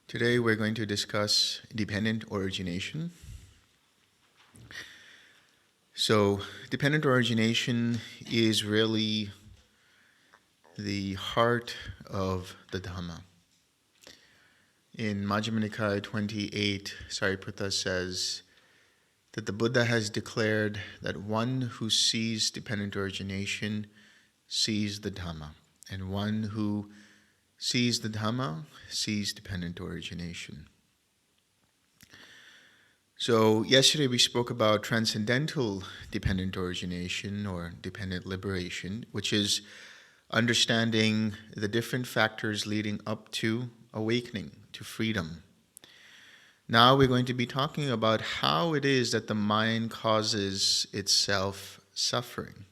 Today we're going to discuss dependent origination. So, dependent origination is really the heart of the Dhamma. In Majjhima Nikaya 28, Sariputta says that the Buddha has declared that one who sees dependent origination sees the Dhamma, and one who sees the Dhamma sees dependent origination. So yesterday we spoke about transcendental dependent origination or dependent liberation, which is understanding the different factors leading up to awakening, to freedom. Now we're going to be talking about how it is that the mind causes itself suffering.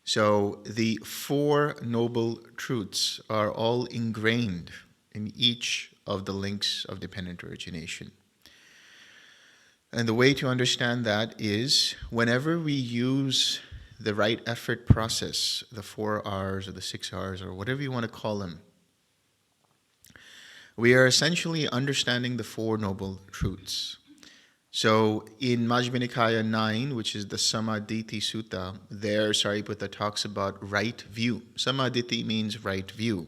So the Four Noble Truths are all ingrained in each of the links of dependent origination. And the way to understand that is whenever we use the right effort process, the 4 R's or the 6 R's or whatever you want to call them, we are essentially understanding the Four Noble Truths. So in Majjhima Nikaya 9, which is the Samaditi Sutta, there Sariputta talks about right view. Samaditi means right view.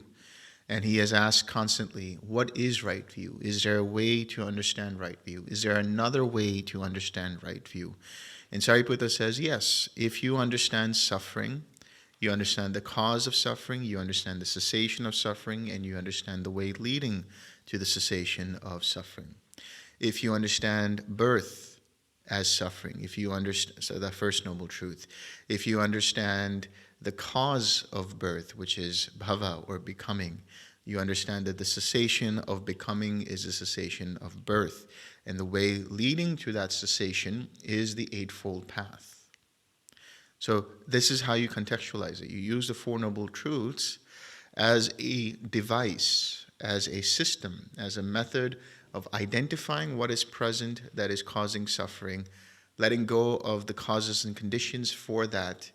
And he has asked constantly, what is right view? Is there a way to understand right view? Is there another way to understand right view? And Sariputta says, yes, if you understand suffering, you understand the cause of suffering, you understand the cessation of suffering, and you understand the way leading to the cessation of suffering. If you understand birth as suffering, if you understand, so the first noble truth, if you understand the cause of birth, which is bhava or becoming, you understand that the cessation of becoming is the cessation of birth. And the way leading to that cessation is the Eightfold Path. So this is how you contextualize it. You use the Four Noble Truths as a device, as a system, as a method of identifying what is present that is causing suffering, letting go of the causes and conditions for that,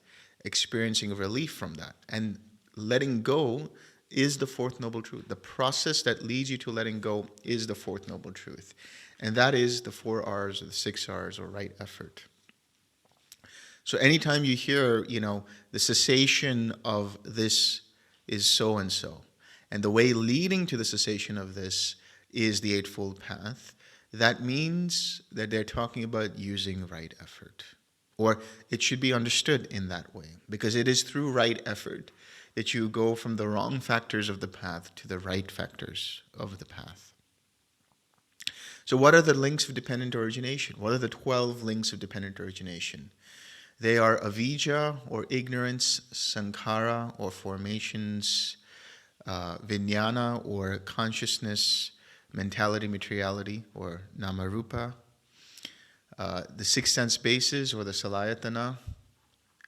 experiencing relief from that. And letting go is the Fourth Noble Truth. The process that leads you to letting go is the Fourth Noble Truth. And that is the 4 R's or the 6 R's or right effort. So anytime you hear, the cessation of this is so and so, and the way leading to the cessation of this is the Eightfold Path, that means that they're talking about using right effort. Or it should be understood in that way, because it is through right effort that you go from the wrong factors of the path to the right factors of the path. So what are the links of dependent origination? What are the 12 links of dependent origination? They are avijja, or ignorance, sankhara, or formations, vijnana, or consciousness, mentality, materiality, or namarupa, the six sense bases, or the salayatana.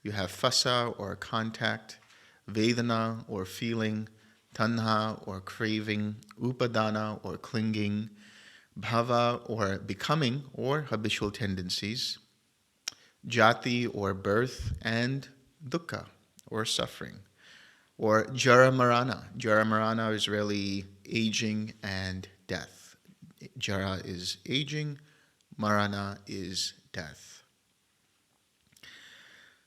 You have phassa, or contact, vedana, or feeling, tanha, or craving, upadana, or clinging, bhava, or becoming, or habitual tendencies, jati, or birth, and dukkha, or suffering, or jara marana. Jara marana is really aging and death. Jara is aging, marana is death.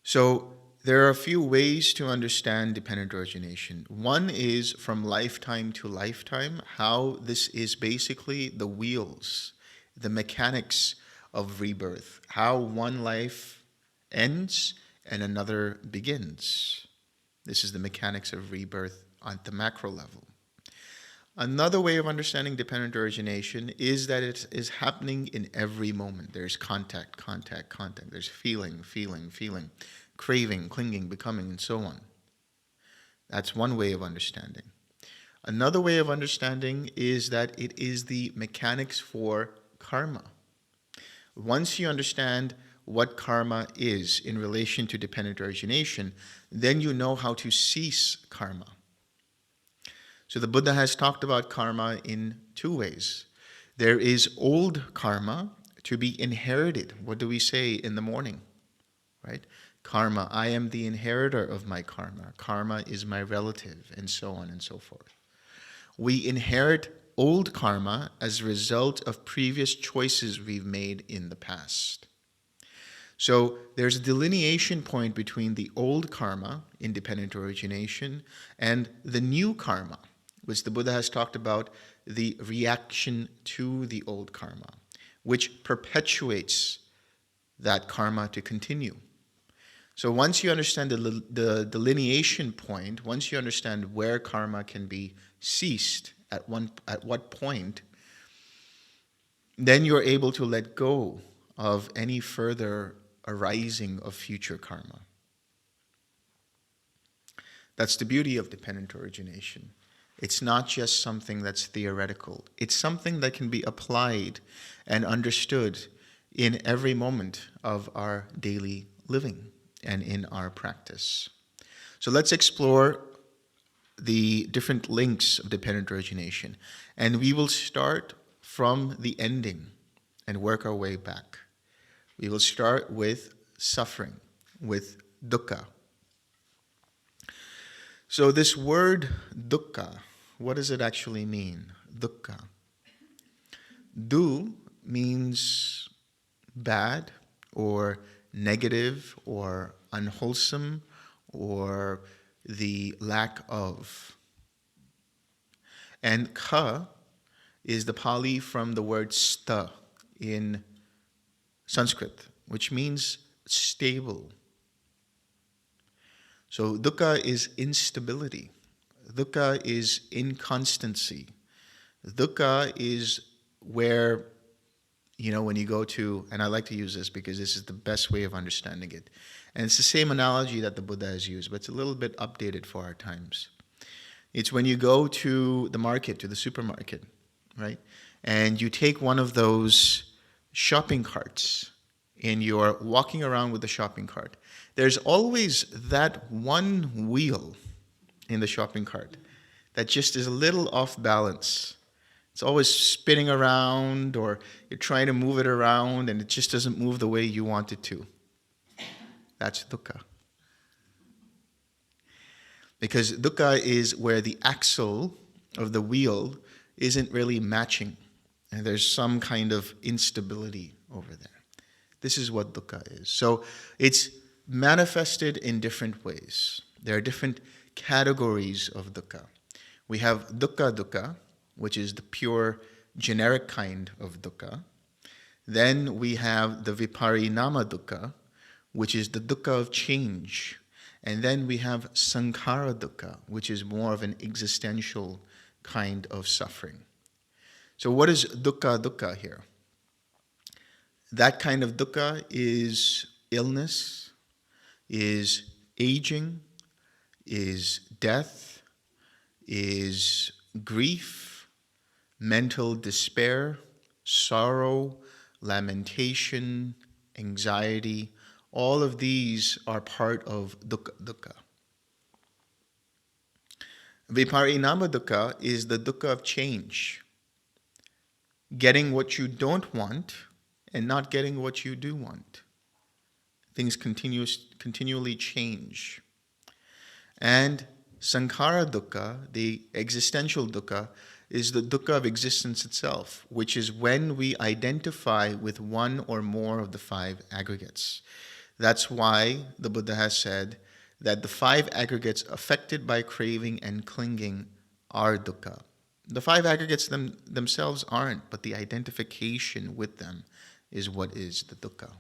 So there are a few ways to understand dependent origination. One is from lifetime to lifetime, how this is basically the wheels, the mechanics of rebirth, how one life ends and another begins. This is the mechanics of rebirth on the macro level. Another way of understanding dependent origination is that it is happening in every moment. There's contact. There's feeling, craving, clinging, becoming, and so on. That's one way of understanding. Another way of understanding is that it is the mechanics for karma. Once you understand what karma is in relation to dependent origination, then you know how to cease karma. So the Buddha has talked about karma in 2 ways. There is old karma to be inherited. What do we say in the morning? Right? Karma, I am the inheritor of my karma. Karma is my relative, and so on and so forth. We inherit old karma as a result of previous choices we've made in the past. So there's a delineation point between the old karma, independent origination, and the new karma, which the Buddha has talked about, the reaction to the old karma, which perpetuates that karma to continue. So once you understand the delineation point, once you understand where karma can be ceased, at what point, then you're able to let go of any further arising of future karma. That's the beauty of dependent origination. It's not just something that's theoretical. It's something that can be applied and understood in every moment of our daily living and in our practice. So let's explore the different links of dependent origination. And we will start from the ending and work our way back. We will start with suffering, with dukkha. So this word dukkha, what does it actually mean? Dukkha. Du means bad or negative or unwholesome or the lack of. And kha is the Pali from the word sta in Sanskrit, which means stable. So dukkha is instability. Dukkha is inconstancy. Dukkha is where, when you go to, and I like to use this because this is the best way of understanding it. And it's the same analogy that the Buddha has used, but it's a little bit updated for our times. It's when you go to the market, to the supermarket, right? And you take one of those shopping carts and you're walking around with the shopping cart. There's always that one wheel in the shopping cart that just is a little off balance. It's always spinning around, or you're trying to move it around and it just doesn't move the way you want it to. That's dukkha. Because dukkha is where the axle of the wheel isn't really matching. And there's some kind of instability over there. This is what dukkha is. So it's manifested in different ways. There are different categories of dukkha. We have dukkha, which is the pure generic kind of dukkha. Then we have the viparinama dukkha, which is the dukkha of change. And then we have sankhara dukkha, which is more of an existential kind of suffering. So what is dukkha here? That kind of dukkha is illness, is aging, is death, is grief, mental despair, sorrow, lamentation, anxiety. All of these are part of dukkha. Viparinama dukkha is the dukkha of change. Getting what you don't want and not getting what you do want. Things continually change. And sankhara dukkha, the existential dukkha, is the dukkha of existence itself, which is when we identify with one or more of the five aggregates. That's why the Buddha has said that the five aggregates affected by craving and clinging are dukkha. The five aggregates themselves aren't, but the identification with them is what is the dukkha.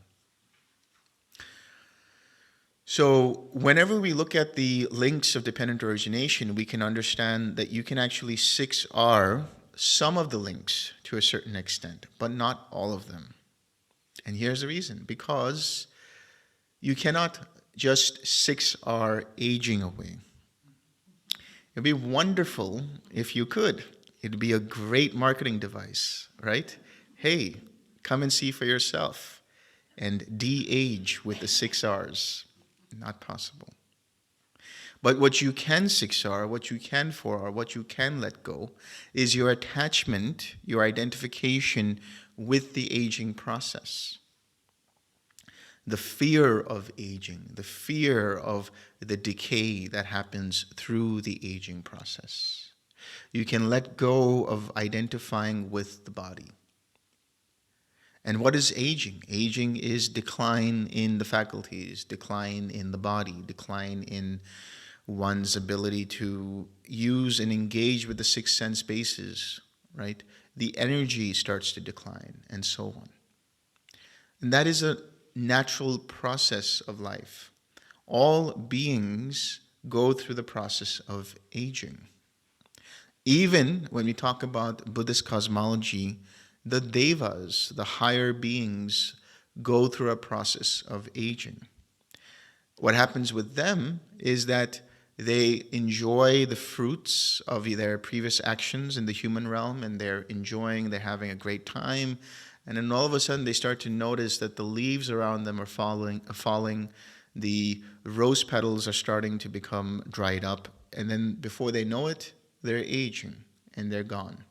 So whenever we look at the links of dependent origination, we can understand that you can actually 6R some of the links to a certain extent, but not all of them. And here's the reason. Because you cannot just 6R aging away. It'd be wonderful if you could. It'd be a great marketing device, right? Hey, come and see for yourself and de-age with the 6Rs. Not possible. But what you can 6R, what you can 4R, what you can let go is your attachment, your identification with the aging process. The fear of aging, the fear of the decay that happens through the aging process. You can let go of identifying with the body. And what is aging? Aging is decline in the faculties, decline in the body, decline in one's ability to use and engage with the six sense bases, right? The energy starts to decline, and so on. And that is a natural process of life. All beings go through the process of aging. Even when we talk about Buddhist cosmology, the devas, the higher beings, go through a process of aging. What happens with them is that they enjoy the fruits of their previous actions in the human realm, and they're having a great time. And then all of a sudden they start to notice that the leaves around them are falling, the rose petals are starting to become dried up, and then before they know it, they're aging and they're gone.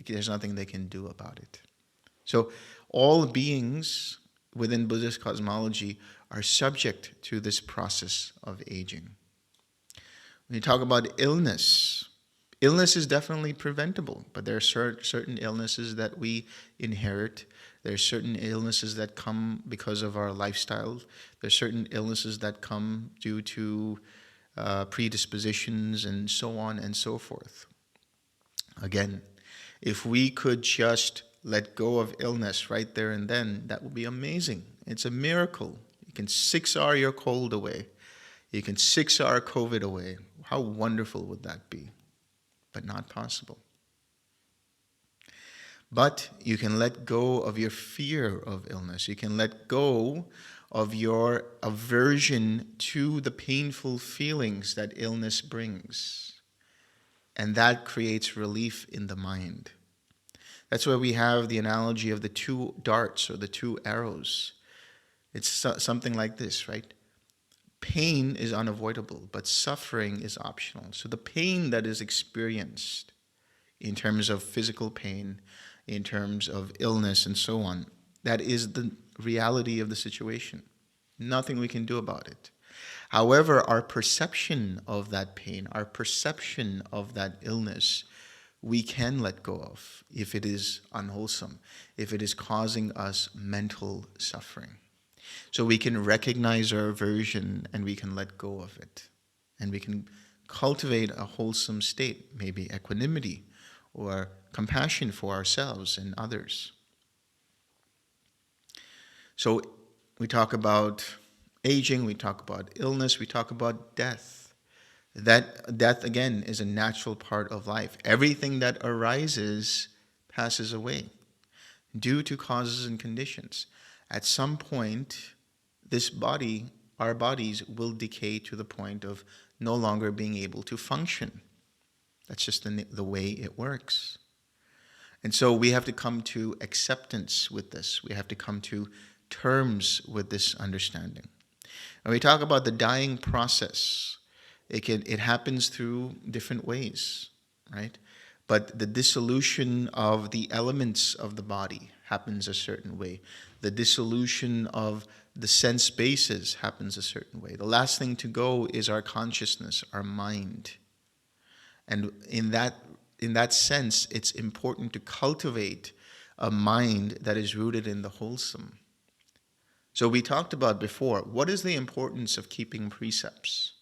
There's nothing they can do about it. So all beings within Buddhist cosmology are subject to this process of aging. When you talk about illness, illness is definitely preventable, but there are certain illnesses that we inherit. There are certain illnesses that come because of our lifestyle. There are certain illnesses that come due to predispositions and so on and so forth. Again, if we could just let go of illness right there and then, that would be amazing. It's a miracle. You can 6R your cold away. You can 6R COVID away. How wonderful would that be? But not possible. But you can let go of your fear of illness. You can let go of your aversion to the painful feelings that illness brings. And that creates relief in the mind. That's why we have the analogy of the two darts or the two arrows. It's something like this, right? Pain is unavoidable, but suffering is optional. So the pain that is experienced in terms of physical pain, in terms of illness and so on, that is the reality of the situation. Nothing we can do about it. However, our perception of that pain, our perception of that illness, we can let go of if it is unwholesome, if it is causing us mental suffering. So we can recognize our aversion and we can let go of it. And we can cultivate a wholesome state, maybe equanimity or compassion for ourselves and others. So we talk about aging, we talk about illness, we talk about death. That death, again, is a natural part of life. Everything that arises passes away due to causes and conditions. At some point, our bodies will decay to the point of no longer being able to function. That's just the way it works. And so we have to come to acceptance with this. We have to come to terms with this understanding. When we talk about the dying process, it happens through different ways, right? But the dissolution of the elements of the body happens a certain way. The dissolution of the sense bases happens a certain way. The last thing to go is our consciousness, our mind. And in that sense, it's important to cultivate a mind that is rooted in the wholesome. So we talked about before, what is the importance of keeping precepts?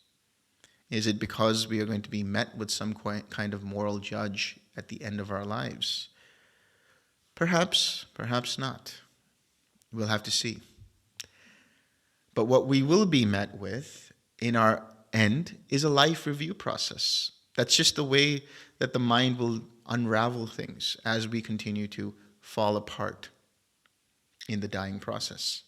Is it because we are going to be met with some kind of moral judge at the end of our lives? Perhaps, perhaps not. We'll have to see. But what we will be met with in our end is a life review process. That's just the way that the mind will unravel things as we continue to fall apart in the dying process.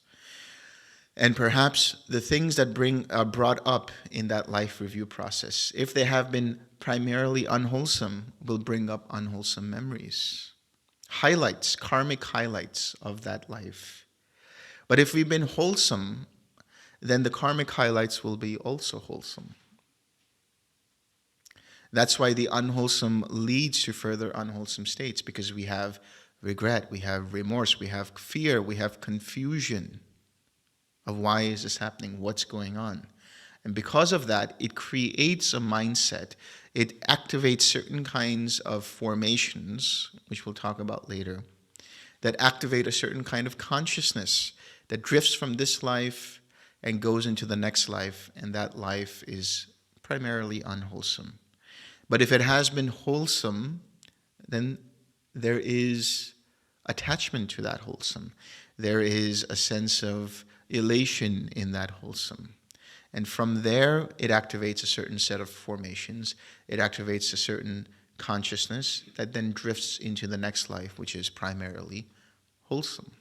And perhaps the things that are brought up in that life review process, if they have been primarily unwholesome, will bring up unwholesome memories. Highlights, karmic highlights of that life. But if we've been wholesome, then the karmic highlights will be also wholesome. That's why the unwholesome leads to further unwholesome states, because we have regret, we have remorse, we have fear, we have confusion of why is this happening, what's going on. And because of that, it creates a mindset, It activates certain kinds of formations, which we'll talk about later, that activate a certain kind of consciousness that drifts from this life and goes into the next life, and that life is primarily unwholesome. But if it has been wholesome, then there is attachment to that wholesome. There is a sense of elation in that wholesome. And from there, it activates a certain set of formations. It activates a certain consciousness that then drifts into the next life, which is primarily wholesome.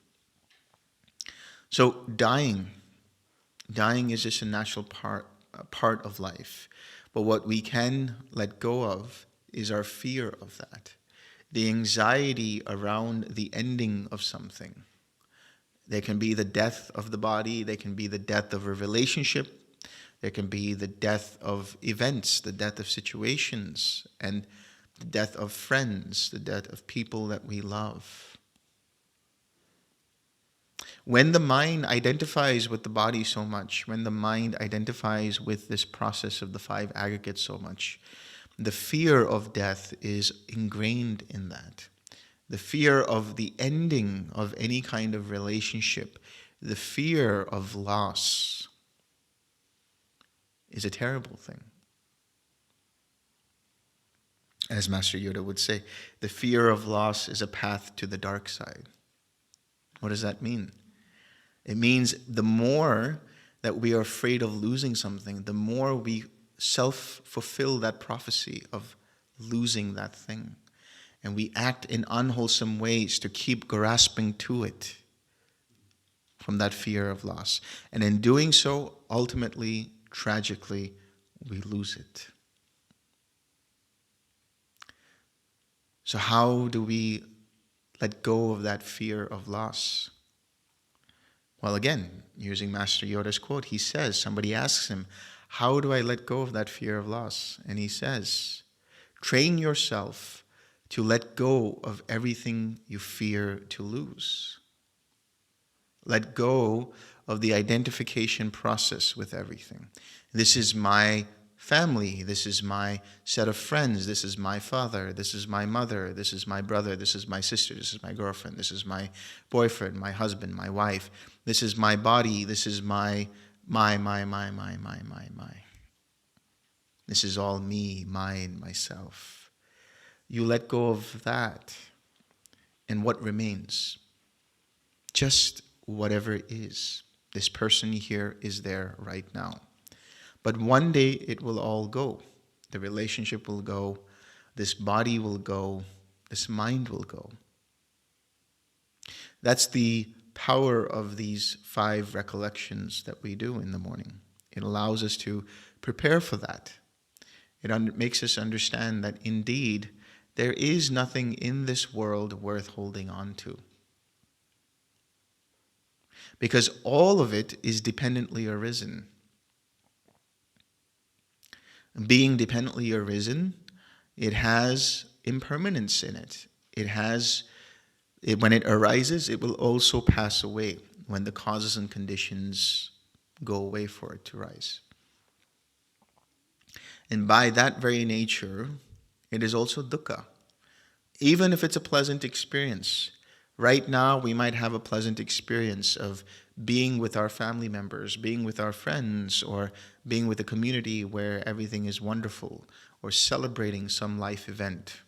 So dying is just a natural part of life. But what we can let go of is our fear of that. The anxiety around the ending of something. There can be the death of the body, there can be the death of a relationship, there can be the death of events, the death of situations, and the death of friends, the death of people that we love. When the mind identifies with the body so much, when the mind identifies with this process of the five aggregates so much, the fear of death is ingrained in that. The fear of the ending of any kind of relationship, the fear of loss is a terrible thing. As Master Yoda would say, the fear of loss is a path to the dark side. What does that mean? It means the more that we are afraid of losing something, the more we self-fulfill that prophecy of losing that thing. And we act in unwholesome ways to keep grasping to it from that fear of loss. And in doing so, ultimately, tragically, we lose it. So how do we let go of that fear of loss? Well, again, using Master Yoda's quote, he says, somebody asks him, how do I let go of that fear of loss? And he says, train yourself to let go of everything you fear to lose. Let go of the identification process with everything. This is my family. This is my set of friends. This is my father. This is my mother. This is my brother. This is my sister. This is my girlfriend. This is my boyfriend, my husband, my wife. This is my body. This is my. This is all me, mine, myself. You let go of that, and what remains? Just whatever is. This person here is there right now. But one day it will all go. The relationship will go. This body will go. This mind will go. That's the power of these 5 recollections that we do in the morning. It allows us to prepare for that. It makes us understand that indeed there is nothing in this world worth holding on to. Because all of it is dependently arisen. Being dependently arisen, it has impermanence in it. When it arises, it will also pass away when the causes and conditions go away for it to rise. And by that very nature, it is also dukkha. Even if it's a pleasant experience. Right now, we might have a pleasant experience of being with our family members, being with our friends, or being with a community where everything is wonderful, or celebrating some life event.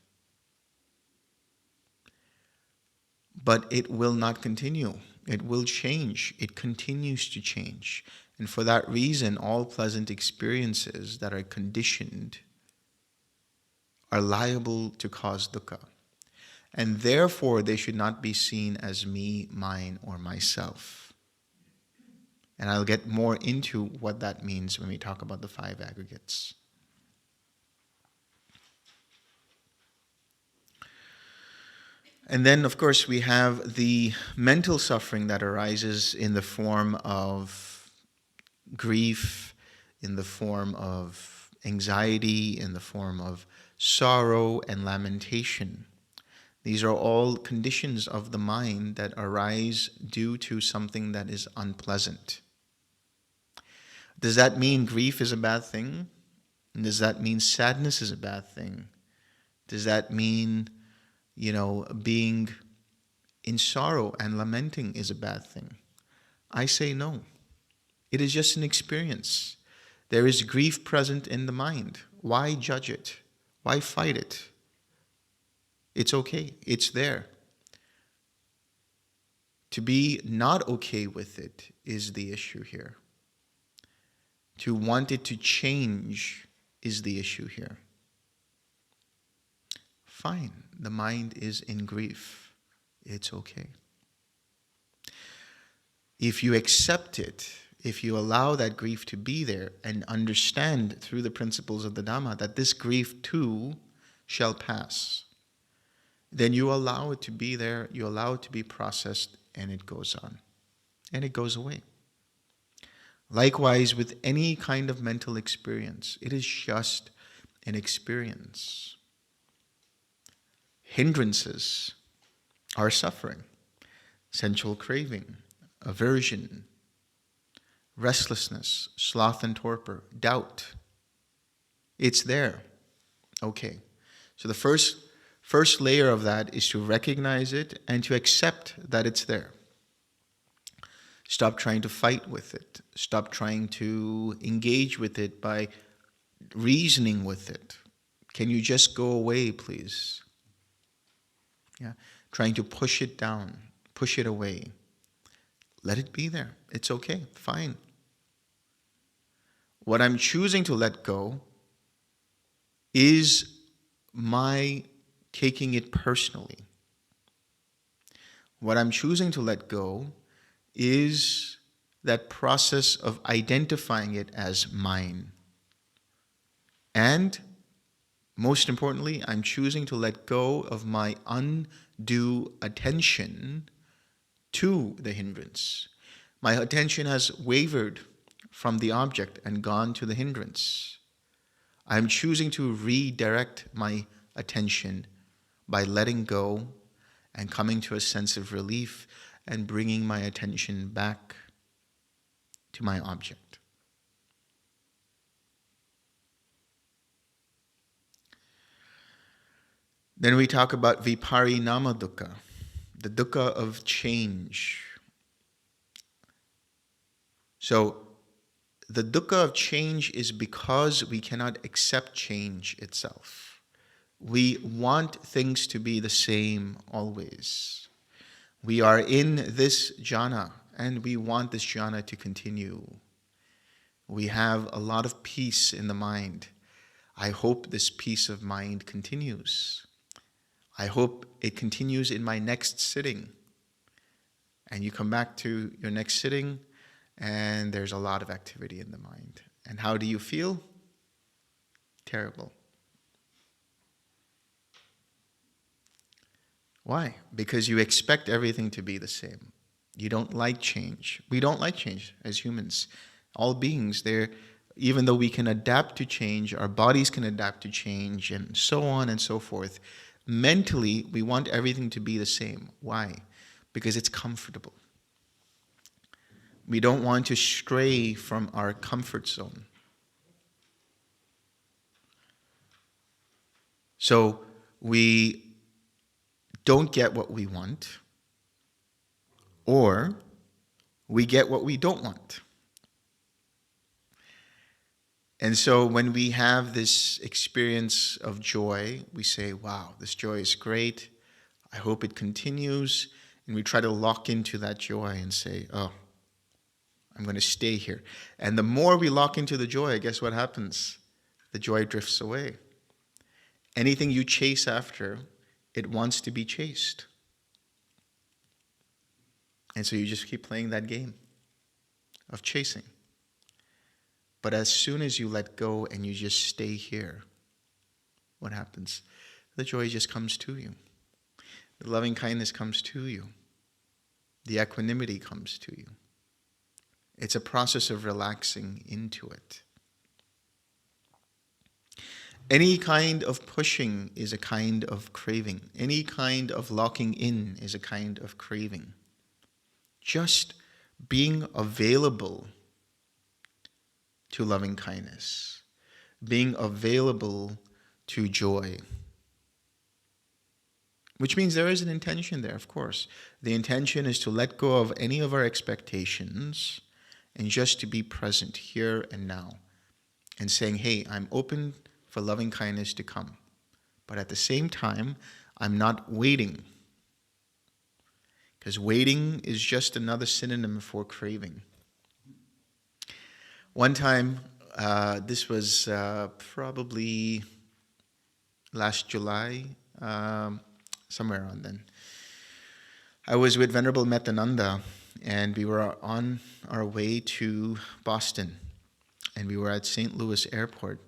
But it will not continue. It will change. It continues to change. And for that reason, all pleasant experiences that are conditioned are liable to cause dukkha. And therefore, they should not be seen as me, mine, or myself. And I'll get more into what that means when we talk about the 5 aggregates. And then, of course, we have the mental suffering that arises in the form of grief, in the form of anxiety, in the form of sorrow and lamentation. These are all conditions of the mind that arise due to something that is unpleasant. Does that mean grief is a bad thing? And does that mean sadness is a bad thing? Does that mean, being in sorrow and lamenting is a bad thing? I say no. It is just an experience. There is grief present in the mind. Why judge it? Why fight it? It's okay. It's there. To be not okay with it is the issue here. To want it to change is the issue here. Fine, the mind is in grief. It's okay. If you accept it, if you allow that grief to be there and understand through the principles of the Dhamma that this grief too shall pass, then you allow it to be there, you allow it to be processed, and it goes on. And it goes away. Likewise, with any kind of mental experience, it is just an experience. Hindrances are suffering, sensual craving, aversion, restlessness, sloth and torpor, doubt. It's there. Okay. So the first layer of that is to recognize it and to accept that it's there. Stop trying to fight with it. Stop trying to engage with it by reasoning with it. Can you just go away, please? Yeah. Trying to push it down, push it away. Let it be there. It's okay. Fine. What I'm choosing to let go is my taking it personally. What I'm choosing to let go is that process of identifying it as mine. And most importantly, I'm choosing to let go of my undue attention to the hindrance. My attention has wavered from the object and gone to the hindrance. I'm choosing to redirect my attention by letting go and coming to a sense of relief and bringing my attention back to my object. Then we talk about viparinama dukkha, the dukkha of change. So, the dukkha of change is because we cannot accept change itself. We want things to be the same always. We are in this jhana, and we want this jhana to continue. We have a lot of peace in the mind. I hope this peace of mind continues. I hope it continues in my next sitting. And you come back to your next sitting, and there's a lot of activity in the mind. And how do you feel? Terrible. Why? Because you expect everything to be the same. You don't like change. We don't like change as humans. All beings, even though we can adapt to change, our bodies can adapt to change, and so on and so forth. Mentally, we want everything to be the same. Why? Because it's comfortable. We don't want to stray from our comfort zone. So we don't get what we want, or we get what we don't want. And so when we have this experience of joy, we say, wow, this joy is great. I hope it continues. And we try to lock into that joy and say, oh, I'm going to stay here. And the more we lock into the joy, guess what happens? The joy drifts away. Anything you chase after, it wants to be chased. And so you just keep playing that game of chasing. But as soon as you let go and you just stay here, what happens? The joy just comes to you. The loving kindness comes to you. The equanimity comes to you. It's a process of relaxing into it. Any kind of pushing is a kind of craving. Any kind of locking in is a kind of craving. Just being available to loving kindness. being available to joy. Which means there is an intention there, of course. The intention is to let go of any of our expectations and just to be present here and now. And saying, hey, I'm open for loving kindness to come. But at the same time, I'm not waiting. Because waiting is just another synonym for craving. One time, this was probably last July, somewhere around then. I was with Venerable Metananda, and we were on our way to Boston. And we were at St. Louis Airport,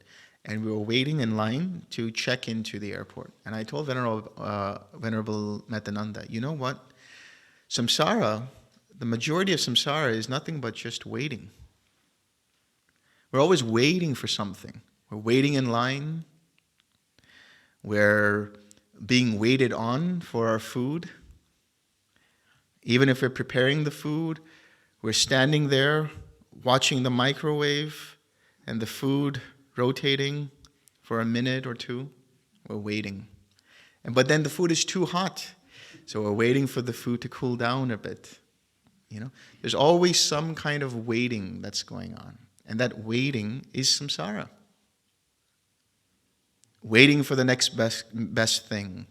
and we were waiting in line to check into the airport. And I told Venerable Metananda, you know what? Samsara, the majority of samsara is nothing but just waiting. We're always waiting for something. We're waiting in line. We're being waited on for our food. Even if we're preparing the food, we're standing there watching the microwave and the food rotating for a minute or two. We're waiting. But then the food is too hot, so we're waiting for the food to cool down a bit. There's always some kind of waiting that's going on. And that waiting is samsara. Waiting for the next best thing.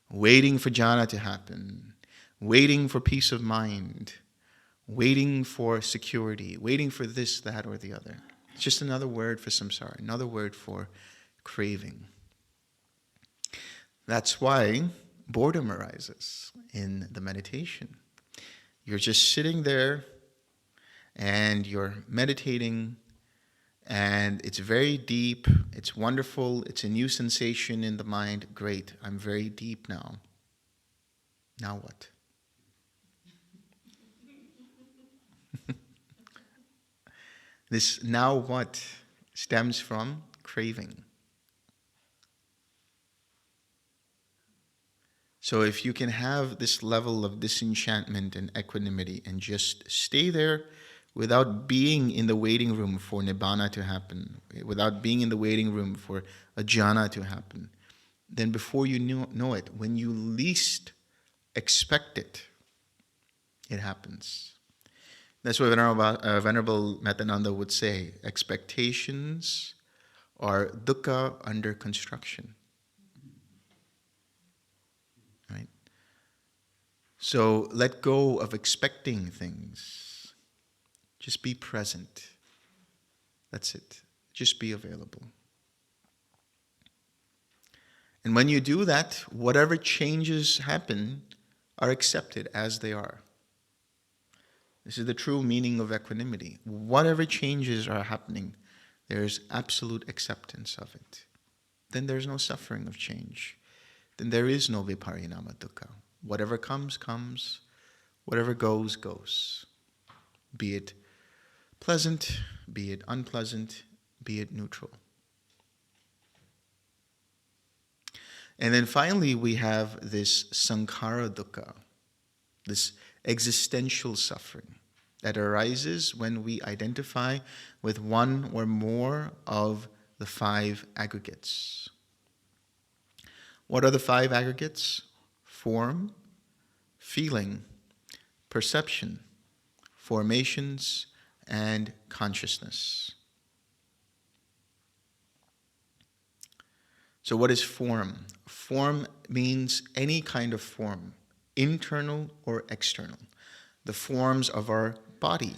Waiting for jhana to happen. Waiting for peace of mind. Waiting for security. Waiting for this, that, or the other. It's just another word for samsara. Another word for craving. That's why boredom arises in the meditation. You're just sitting there and you're meditating, and it's very deep, it's wonderful, it's a new sensation in the mind. Great, I'm very deep now. Now what? This now what stems from craving. So if you can have this level of disenchantment and equanimity and just stay there without being in the waiting room for nibbana to happen, without being in the waiting room for a jhana to happen, then before you know it, when you least expect it, it happens. That's what Venerable Metananda would say. Expectations are dukkha under construction. Right? So let go of expecting things. Just be present. That's it. Just be available. And when you do that, whatever changes happen are accepted as they are. This is the true meaning of equanimity. Whatever changes are happening, there's absolute acceptance of it. Then there's no suffering of change. Then there is no viparinama dukkha. Whatever comes, comes. Whatever goes, goes. Be it pleasant, be it unpleasant, be it neutral. And then finally, we have this sankhara dukkha, this existential suffering that arises when we identify with one or more of the 5 aggregates. What are the 5 aggregates? Form, feeling, perception, formations, and consciousness. So what is form? Form means any kind of form, internal or external. The forms of our body,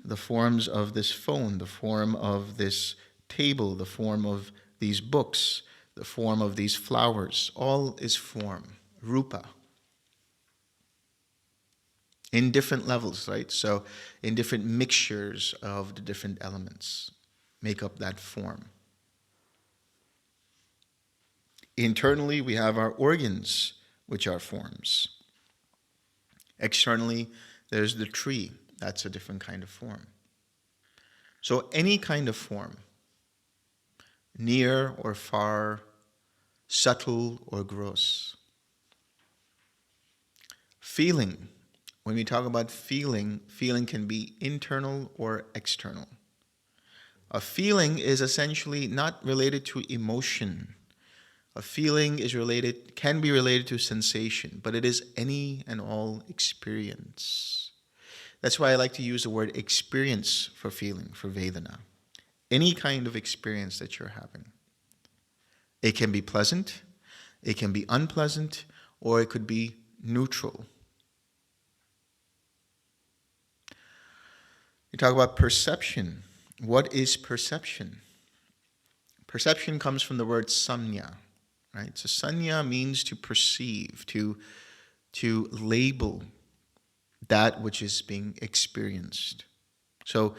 the forms of this phone, the form of this table, the form of these books, the form of these flowers, all is form, rupa. In different levels, right? So in different mixtures of the different elements make up that form. Internally, we have our organs, which are forms. Externally, there's the tree. That's a different kind of form. So any kind of form, near or far, subtle or gross. Feeling. When we talk about feeling, feeling can be internal or external. A feeling is essentially not related to emotion. A feeling can be related to sensation, but it is any and all experience. That's why I like to use the word experience for feeling, for Vedana. Any kind of experience that you're having. It can be pleasant, it can be unpleasant, or it could be neutral. You talk about perception. What is perception? Perception comes from the word sanya, right? So sanya means to perceive, to label that which is being experienced. So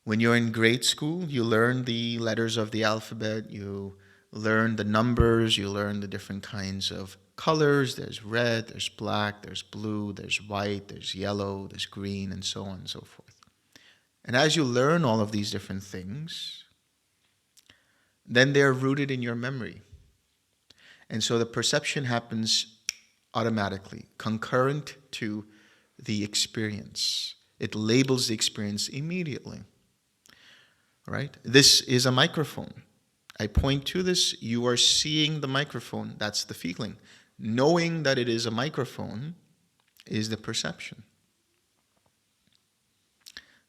when you're in grade school, you learn the letters of the alphabet, you learn the numbers, you learn the different kinds of colors. There's red, there's black, there's blue, there's white, there's yellow, there's green, and so on and so forth. And as you learn all of these different things, then they're rooted in your memory. And so the perception happens automatically, concurrent to the experience. It labels the experience immediately. Right? This is a microphone. I point to this, you are seeing the microphone, that's the feeling. Knowing that it is a microphone is the perception.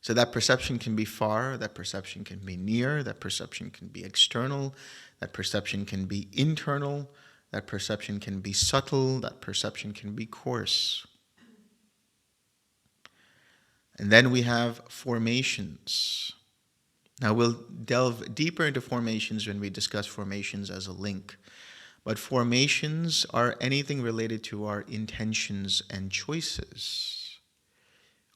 So that perception can be far, that perception can be near, that perception can be external, that perception can be internal, that perception can be subtle, that perception can be coarse. And then we have formations. Now we'll delve deeper into formations when we discuss formations as a link. But formations are anything related to our intentions and choices.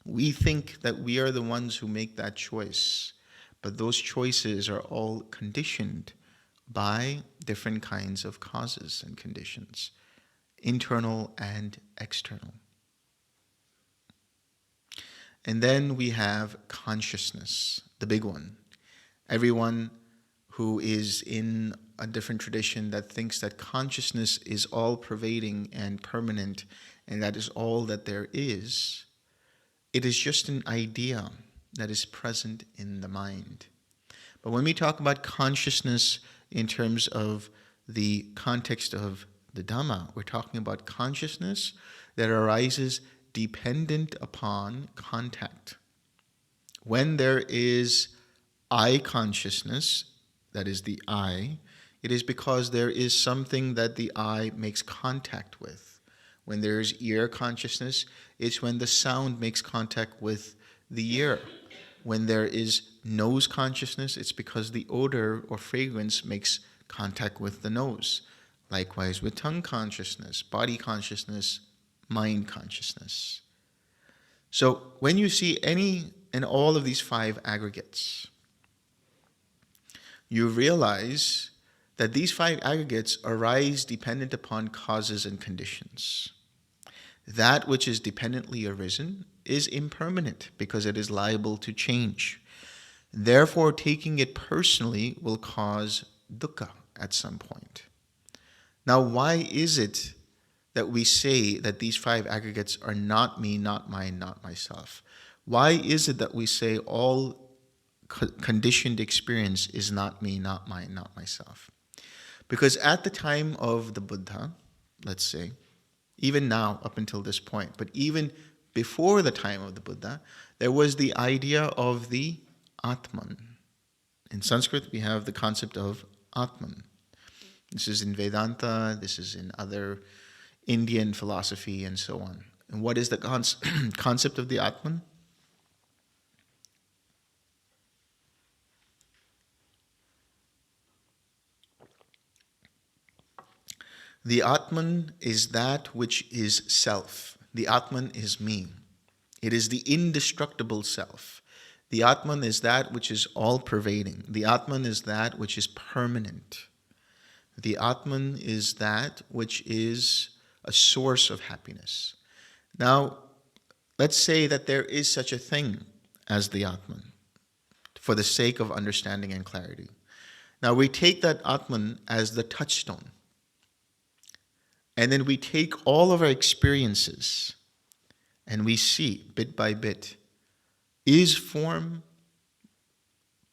We think that we are the ones who make that choice, but those choices are all conditioned by different kinds of causes and conditions, internal and external. And then we have consciousness, the big one. Everyone who is in a different tradition that thinks that consciousness is all pervading and permanent and that is all that there is, it is just an idea that is present in the mind. But when we talk about consciousness in terms of the context of the Dhamma, we're talking about consciousness that arises dependent upon contact. When there is eye consciousness, that is the eye, it is because there is something that the eye makes contact with. When there is ear consciousness, it's when the sound makes contact with the ear. When there is nose consciousness, it's because the odor or fragrance makes contact with the nose. Likewise with tongue consciousness, body consciousness, mind consciousness. So when you see any and all of these five aggregates, you realize that these five aggregates arise dependent upon causes and conditions. That which is dependently arisen is impermanent because it is liable to change. Therefore, taking it personally will cause dukkha at some point. Now, why is it that we say that these five aggregates are not me, not mine, not myself? Why is it that we say all conditioned experience is not me, not mine, not myself? Because at the time of the Buddha, let's say, even now up until this point, but even before the time of the Buddha, there was the idea of the Atman. In Sanskrit, we have the concept of Atman. This is in Vedanta, this is in other Indian philosophy, and so on. And what is the concept of the Atman? The Atman is that which is self. The Atman is me. It is the indestructible self. The Atman is that which is all-pervading. The Atman is that which is permanent. The Atman is that which is a source of happiness. Now, let's say that there is such a thing as the Atman, for the sake of understanding and clarity. Now, we take that Atman as the touchstone. And then we take all of our experiences and we see, bit by bit, is form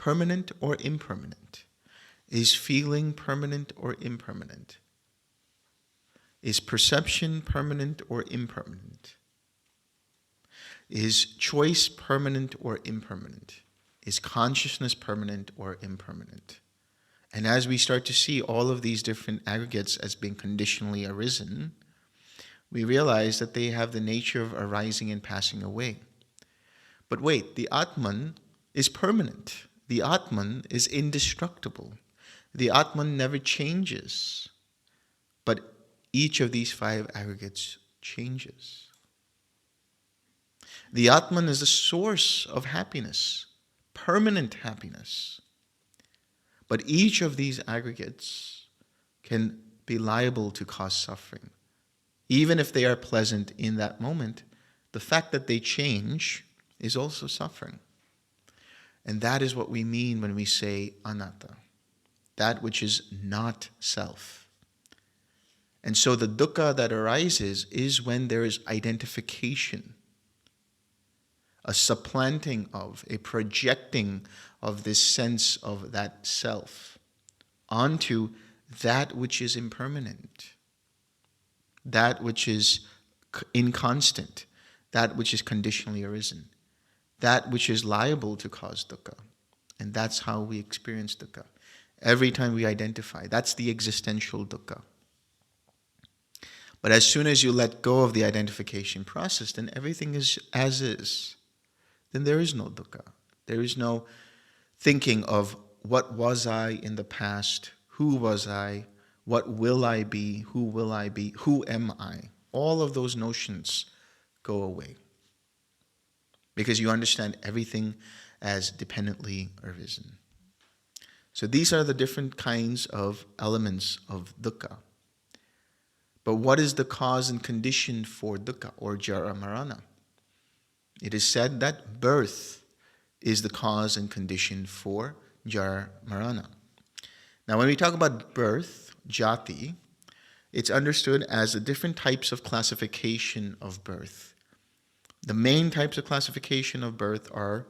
permanent or impermanent? Is feeling permanent or impermanent? Is perception permanent or impermanent? Is choice permanent or impermanent? Is consciousness permanent or impermanent? And as we start to see all of these different aggregates as being conditionally arisen, we realize that they have the nature of arising and passing away. But wait, the Atman is permanent. The Atman is indestructible. The Atman never changes. But each of these 5 aggregates changes. The Atman is the source of happiness, permanent happiness. But each of these aggregates can be liable to cause suffering. Even if they are pleasant in that moment, the fact that they change is also suffering. And that is what we mean when we say anatta, that which is not self. And so the dukkha that arises is when there is identification, a supplanting of, a projecting of this sense of that self onto that which is impermanent, that which is inconstant, that which is conditionally arisen, that which is liable to cause dukkha. And that's how we experience dukkha. Every time we identify, that's the existential dukkha. But as soon as you let go of the identification process, then everything is as is. Then there is no dukkha. There is no thinking of what was I in the past, who was I, what will I be, who am I? All of those notions go away. Because you understand everything as dependently arisen. So these are the different kinds of elements of dukkha. But what is the cause and condition for dukkha or jara marana? It is said that birth is the cause and condition for jara marana. Now when we talk about birth, jati, it's understood as the different types of classification of birth. The main types of classification of birth are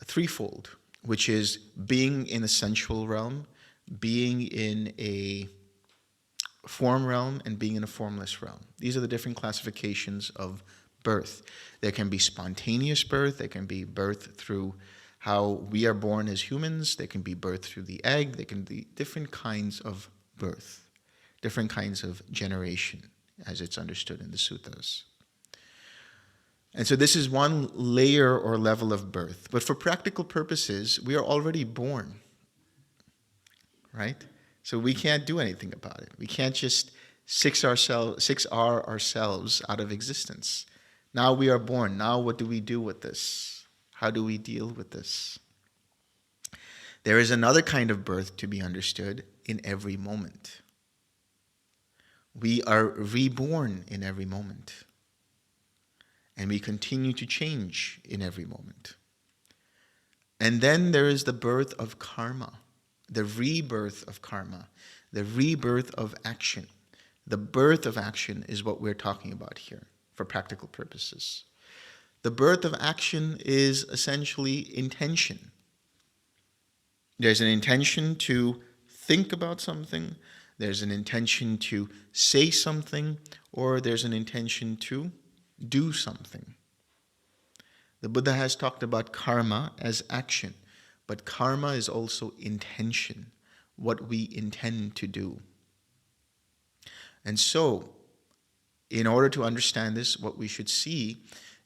threefold, which is being in a sensual realm, being in a form realm, and being in a formless realm. These are the different classifications of birth. There can be spontaneous birth, there can be birth through how we are born as humans, there can be birth through the egg, there can be different kinds of birth, different kinds of generation, as it's understood in the suttas. And so this is one layer or level of birth. But for practical purposes, we are already born, right? So we can't do anything about it. We can't just 6R ourselves out of existence. Now we are born. Now what do we do with this? How do we deal with this? There is another kind of birth to be understood in every moment. We are reborn in every moment. And we continue to change in every moment. And then there is the birth of karma, the rebirth of karma, the rebirth of action. The birth of action is what we're talking about here for practical purposes. The birth of action is essentially intention. There's an intention to think about something, there's an intention to say something, or there's an intention to do something. The Buddha has talked about karma as action, but karma is also intention, what we intend to do. And so, in order to understand this, what we should see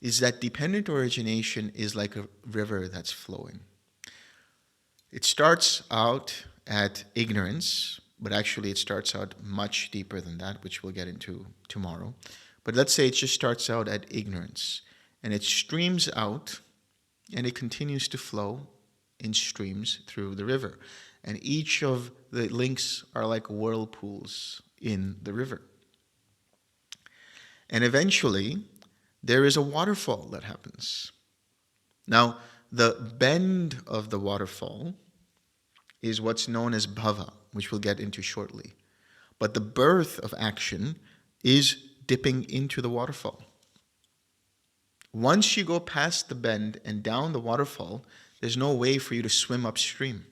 is that dependent origination is like a river that's flowing. It starts out at ignorance, but actually it starts out much deeper than that, which we'll get into tomorrow. But let's say it just starts out at ignorance, and it streams out, and it continues to flow in streams through the river. And each of the links are like whirlpools in the river. And eventually, there is a waterfall that happens. Now, the bend of the waterfall is what's known as bhava, which we'll get into shortly. But the birth of action is dipping into the waterfall. Once you go past the bend and down the waterfall, There's no way for you to swim upstream.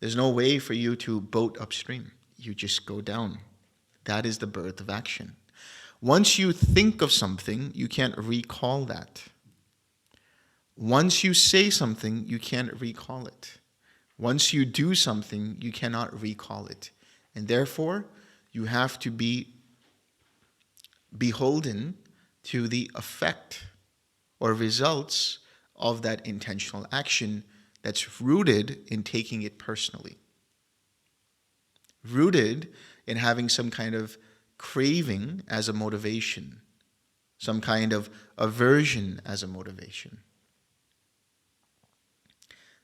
There's no way for you to boat upstream. You just go down. That is the birth of action. Once you think of something, you can't recall that. Once you say something, you can't recall it. Once you do something, you cannot recall it. And therefore, you have to be beholden to the effect or results of that intentional action that's rooted in taking it personally. Rooted in having some kind of craving as a motivation, some kind of aversion as a motivation.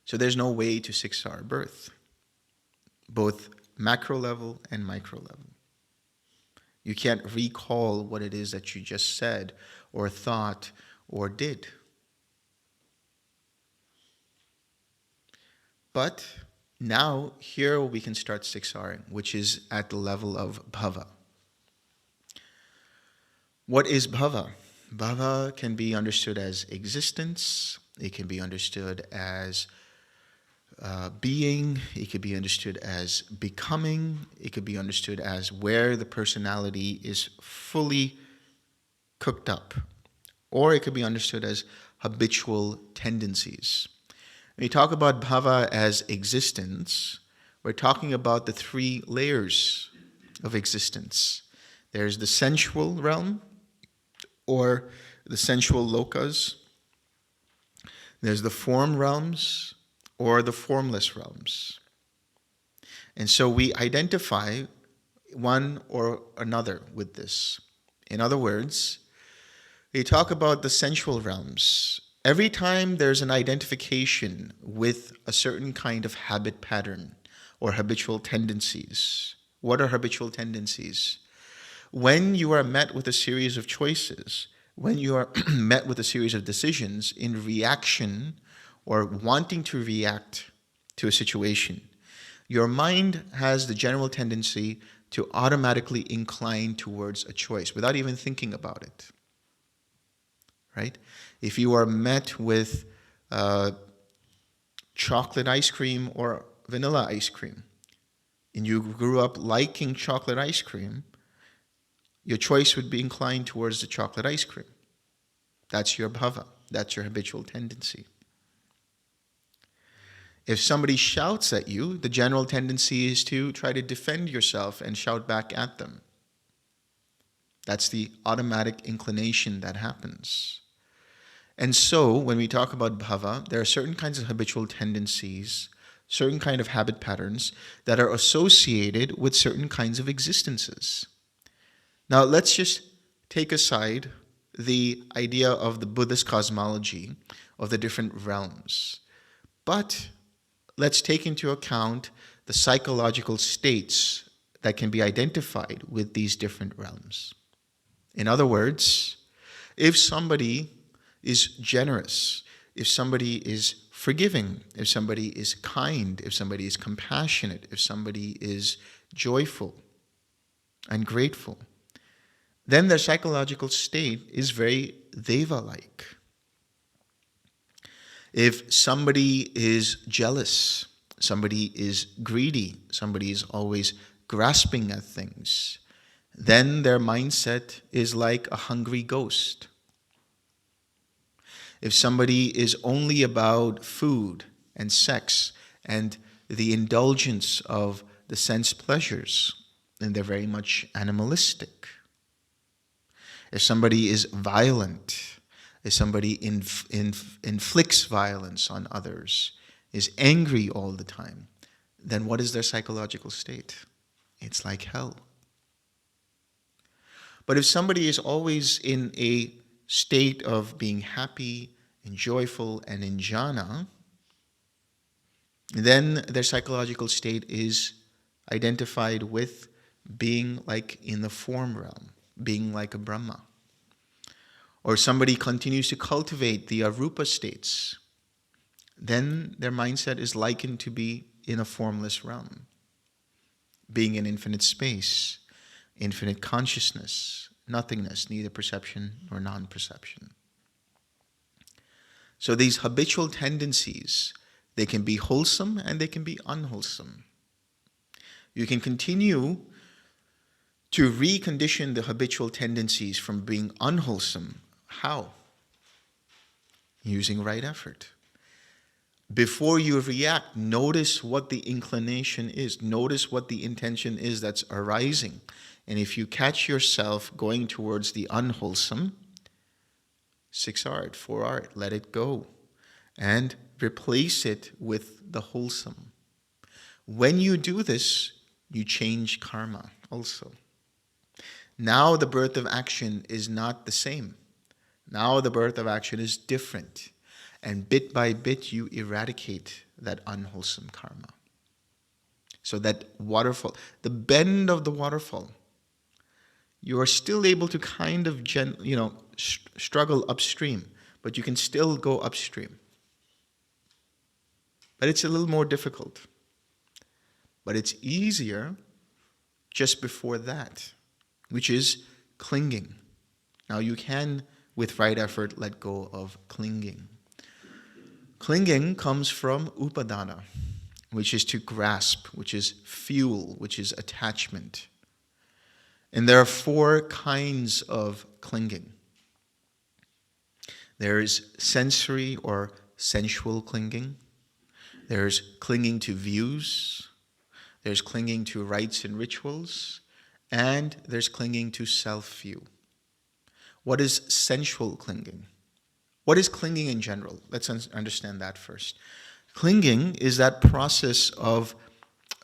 So there's no way to siksar birth, both macro level and micro level. You can't recall what it is that you just said or thought or did. But now here we can start siksaring, which is at the level of bhava. What is bhava? Bhava can be understood as existence. It can be understood as being. It could be understood as becoming. It could be understood as where the personality is fully cooked up. Or it could be understood as habitual tendencies. When we talk about bhava as existence, we're talking about the three layers of existence. There's the sensual realm, or the sensual lokas. There's the form realms, or the formless realms. And so we identify one or another with this. In other words, we talk about the sensual realms. Every time there's an identification with a certain kind of habit pattern or habitual tendencies. What are habitual tendencies? When you are met with a series of choices, when you are met with a series of decisions in reaction or wanting to react to a situation, your mind has the general tendency to automatically incline towards a choice without even thinking about it. Right? If you are met with chocolate ice cream or vanilla ice cream, and you grew up liking chocolate ice cream, your choice would be inclined towards the chocolate ice cream. That's your bhava. That's your habitual tendency. If somebody shouts at you, the general tendency is to try to defend yourself and shout back at them. That's the automatic inclination that happens. And so, when we talk about bhava, there are certain kinds of habitual tendencies, certain kind of habit patterns that are associated with certain kinds of existences. Now, let's just take aside the idea of the Buddhist cosmology of the different realms. But let's take into account the psychological states that can be identified with these different realms. In other words, if somebody is generous, if somebody is forgiving, if somebody is kind, if somebody is compassionate, if somebody is joyful and grateful, then their psychological state is very deva-like. If somebody is jealous, somebody is greedy, somebody is always grasping at things, then their mindset is like a hungry ghost. If somebody is only about food and sex and the indulgence of the sense pleasures, then they're very much animalistic. If somebody is violent, if somebody inflicts violence on others, is angry all the time, then what is their psychological state? It's like hell. But if somebody is always in a state of being happy and joyful and in jhana, then their psychological state is identified with being like in the form realm, being like a Brahma. Or somebody continues to cultivate the arupa states, then their mindset is likened to be in a formless realm, being in infinite space, infinite consciousness, nothingness, neither perception nor non-perception. So these habitual tendencies, they can be wholesome and they can be unwholesome. You can continue to recondition the habitual tendencies from being unwholesome. How? Using right effort. Before you react, notice what the inclination is. Notice what the intention is that's arising. And if you catch yourself going towards the unwholesome, 6R, 4R, let it go. And replace it with the wholesome. When you do this, you change karma also. Now the birth of action is not the same. Now the birth of action is different. And bit by bit, you eradicate that unwholesome karma. So that waterfall, the bend of the waterfall, you are still able to kind of struggle upstream, but you can still go upstream. But it's a little more difficult. But it's easier just before that, which is clinging. Now you can, with right effort, let go of clinging. Clinging comes from upadana, which is to grasp, which is fuel, which is attachment. And there are 4 kinds of clinging. There is sensory or sensual clinging. There's clinging to views. There's clinging to rites and rituals. And there's clinging to self-view. What is sensual clinging? What is clinging in general? Let's understand that first. Clinging is that process of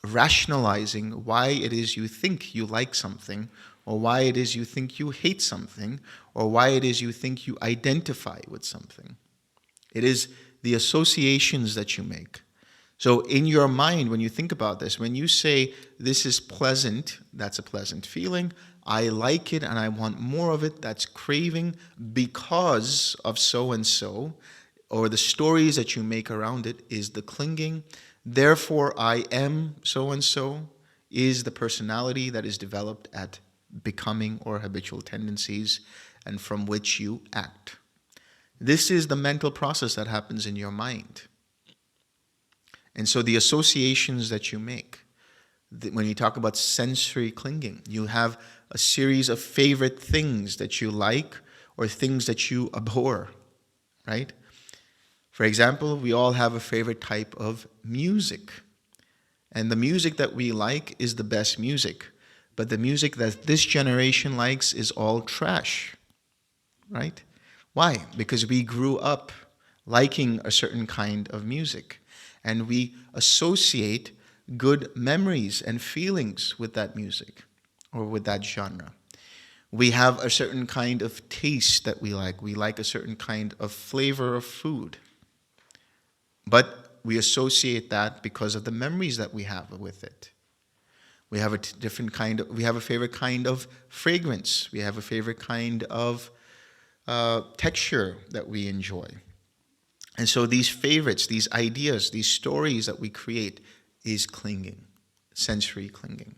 rationalizing why it is you think you like something, or why it is you think you hate something, or why it is you think you identify with something. It is the associations that you make. So in your mind, when you think about this, when you say, this is pleasant, that's a pleasant feeling, I like it and I want more of it, that's craving because of so-and-so, or the stories that you make around it is the clinging. Therefore, I am so-and-so is the personality that is developed at becoming or habitual tendencies and from which you act. This is the mental process that happens in your mind. And so the associations that you make, when you talk about sensory clinging, you have a series of favorite things that you like or things that you abhor, right? For example, we all have a favorite type of music. And the music that we like is the best music. But the music that this generation likes is all trash, right? Why? Because we grew up liking a certain kind of music. And we associate good memories and feelings with that music or with that genre. We have a certain kind of taste that we like. We like a certain kind of flavor of food. But we associate that because of the memories that we have with it. We have we have a favorite kind of fragrance. We have a favorite kind of texture that we enjoy. And so these favorites, these ideas, these stories that we create is clinging, sensory clinging.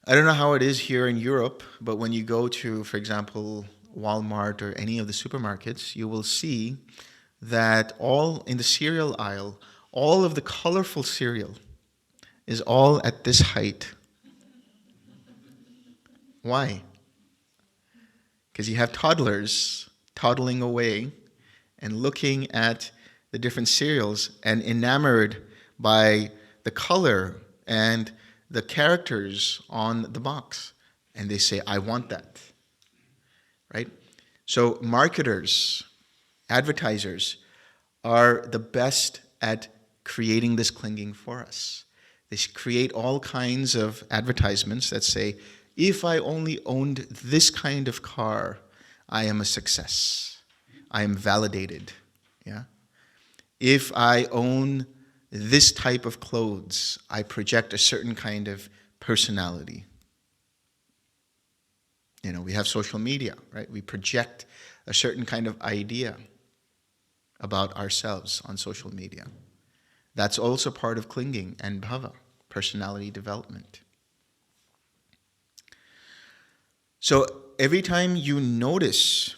I don't know how it is here in Europe, but when you go to, for example, Walmart or any of the supermarkets, you will see that all in the cereal aisle, all of the colorful cereal is all at this height. Why? Because you have toddlers toddling away and looking at the different cereals and enamored by the color and the characters on the box. And they say, I want that, right? So marketers, advertisers are the best at creating this clinging for us. They create all kinds of advertisements that say, if I only owned this kind of car, I am a success. I am validated. Yeah. If I own this type of clothes, I project a certain kind of personality. You know, we have social media, right? We project a certain kind of idea about ourselves on social media. That's also part of clinging and bhava, personality development. So every time you notice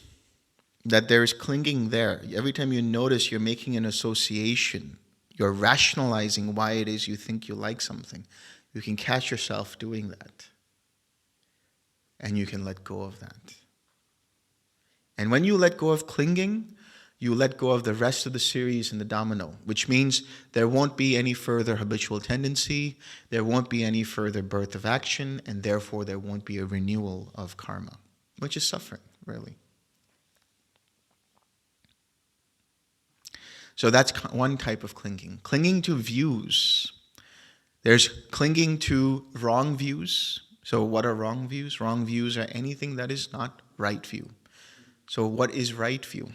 that there is clinging there. Every time you notice you're making an association, you're rationalizing why it is you think you like something, you can catch yourself doing that. And you can let go of that. And when you let go of clinging, you let go of the rest of the series in the domino, which means there won't be any further habitual tendency, there won't be any further birth of action, and therefore there won't be a renewal of karma, which is suffering, really. So that's one type of clinging. Clinging to views. There's clinging to wrong views. So what are wrong views? Wrong views are anything that is not right view. So what is right view?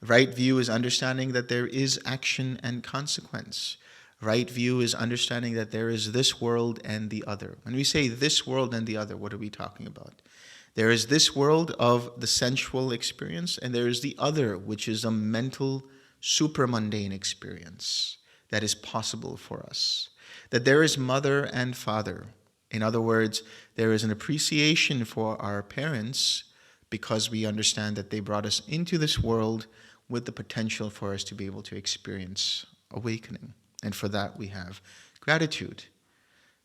Right view is understanding that there is action and consequence. Right view is understanding that there is this world and the other. When we say this world and the other, what are we talking about? There is this world of the sensual experience, and there is the other, which is a mental, supramundane experience that is possible for us. That there is mother and father. In other words, there is an appreciation for our parents because we understand that they brought us into this world with the potential for us to be able to experience awakening. And for that we have gratitude.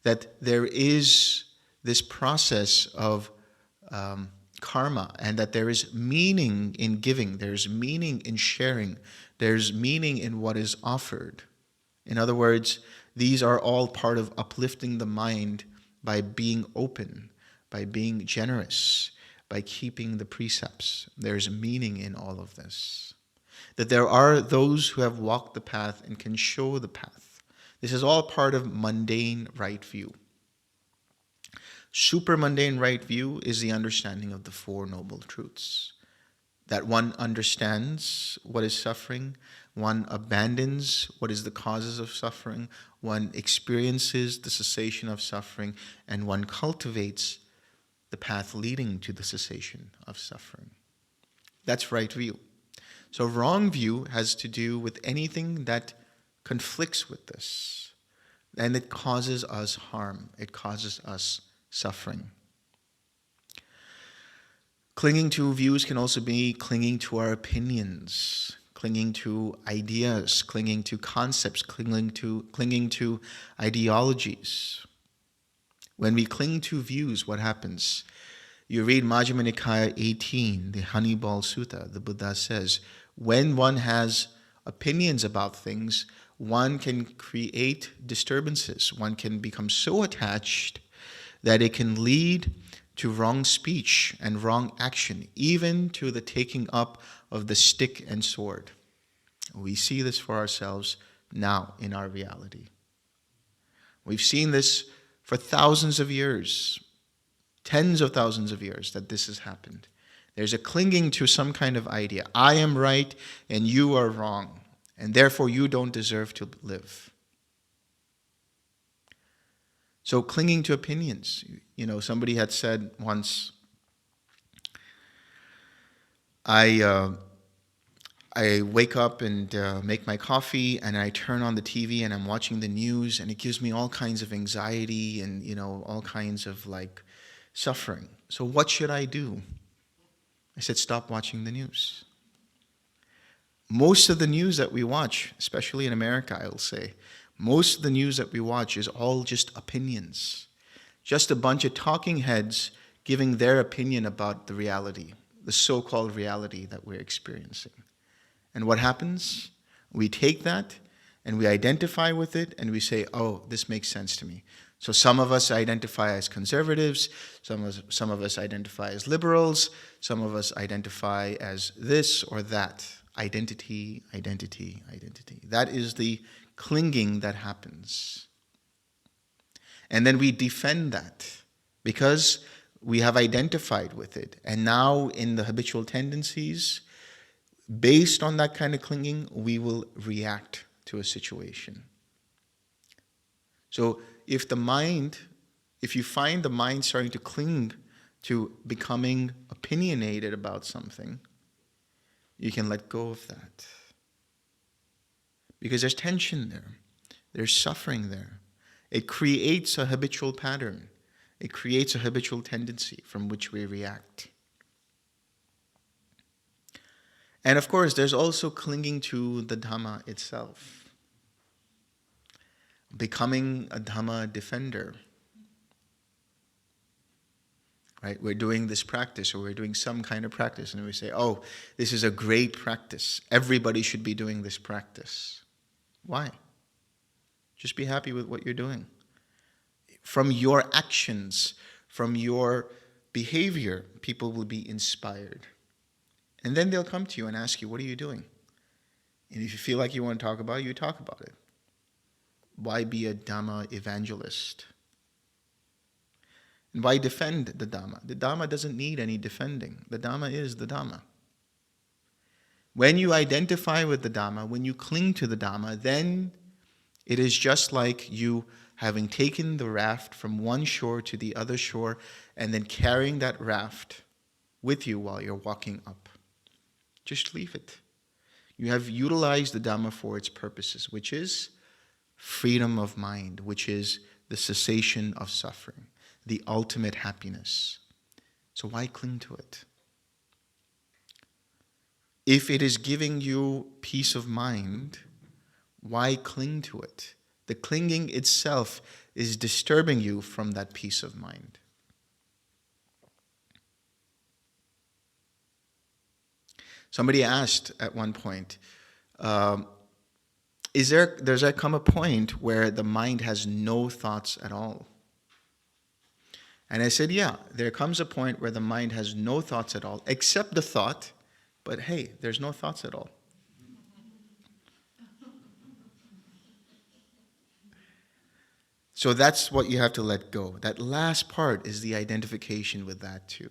That there is this process of karma, and that there is meaning in giving, there's meaning in sharing, there's meaning in what is offered. In other words, these are all part of uplifting the mind by being open, by being generous, by keeping the precepts. There's meaning in all of this. That there are those who have walked the path and can show the path. This is all part of mundane right view. Super mundane right view is the understanding of the Four Noble Truths. That one understands what is suffering, one abandons what is the causes of suffering, one experiences the cessation of suffering, and one cultivates the path leading to the cessation of suffering. That's right view. So wrong view has to do with anything that conflicts with this, and it causes us harm, it causes us suffering. Clinging to views can also be clinging to our opinions, clinging to ideas, clinging to concepts, clinging to ideologies. When we cling to views, what happens? You read Majjhima Nikaya 18, the Honeyball Sutta, the Buddha says, when one has opinions about things, one can create disturbances. One can become so attached that it can lead to wrong speech and wrong action, even to the taking up of the stick and sword. We see this for ourselves now in our reality. We've seen this for thousands of years, tens of thousands of years, that this has happened. There's a clinging to some kind of idea. I am right and you are wrong, and therefore you don't deserve to live. So clinging to opinions. Somebody had said once, I wake up and make my coffee, and I turn on the TV and I'm watching the news, and it gives me all kinds of anxiety and all kinds of suffering. So what should I do? I said, stop watching the news. Most of the news that we watch, especially in America, I will say, most of the news that we watch is all just opinions. Just a bunch of talking heads giving their opinion about the reality, the so-called reality that we're experiencing. And what happens? We take that and we identify with it and we say, oh, this makes sense to me. So some of us identify as conservatives, some of us identify as liberals, some of us identify as this or that. Identity, identity, identity. That is the clinging that happens. And then we defend that because we have identified with it. And now in the habitual tendencies, based on that kind of clinging, we will react to a situation. So if you find the mind starting to cling to becoming opinionated about something, you can let go of that. Because there's tension there. There's suffering there. It creates a habitual pattern. It creates a habitual tendency from which we react. And of course, there's also clinging to the dhamma itself, becoming a dhamma defender. Right? We're doing this practice, or we're doing some kind of practice, and we say, oh, this is a great practice. Everybody should be doing this practice. Why? Just be happy with what you're doing. From your actions, from your behavior, people will be inspired. And then they'll come to you and ask you, what are you doing? And if you feel like you want to talk about it, you talk about it. Why be a Dhamma evangelist? And why defend the Dhamma? The Dhamma doesn't need any defending. The Dhamma is the Dhamma. When you identify with the Dhamma, when you cling to the Dhamma, then it is just like you having taken the raft from one shore to the other shore and then carrying that raft with you while you're walking up. Just leave it. You have utilized the Dhamma for its purposes, which is freedom of mind, which is the cessation of suffering, the ultimate happiness. So why cling to it? If it is giving you peace of mind, why cling to it? The clinging itself is disturbing you from that peace of mind. Somebody asked at one point, does there come a point where the mind has no thoughts at all? And I said, yeah, there comes a point where the mind has no thoughts at all, except the thought, but hey, there's no thoughts at all. So that's what you have to let go. That last part is the identification with that too.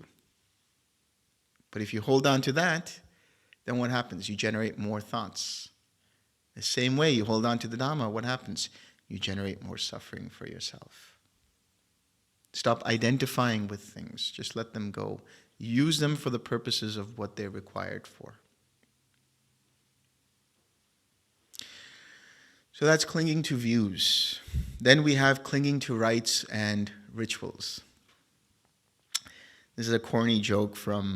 But if you hold on to that, then what happens? You generate more thoughts. The same way you hold on to the Dhamma, what happens? You generate more suffering for yourself. Stop identifying with things. Just let them go. Use them for the purposes of what they're required for. So that's clinging to views. Then we have clinging to rites and rituals. This is a corny joke from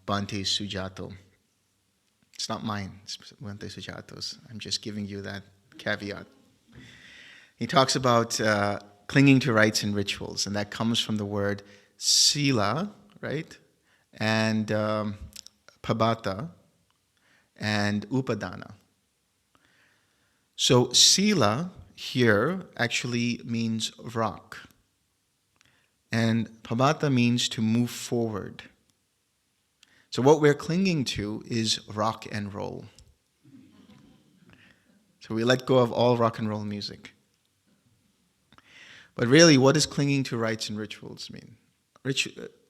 Bhante Sujato. It's not mine, it's Bhante Sujato's. I'm just giving you that caveat. He talks about clinging to rites and rituals, and that comes from the word sila, right? And pabata and upadana. So sila here actually means rock. And pabata means to move forward. So what we're clinging to is rock and roll. So we let go of all rock and roll music. But really, what does clinging to rites and rituals mean?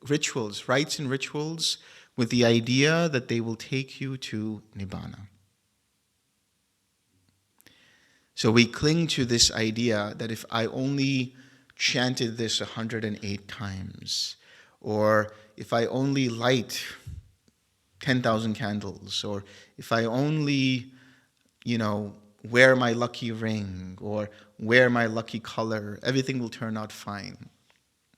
Rituals, rites and rituals with the idea that they will take you to Nibbana. So we cling to this idea that if I only chanted this 108 times, or if I only light 10,000 candles, or if I only, wear my lucky ring, or wear my lucky color, everything will turn out fine.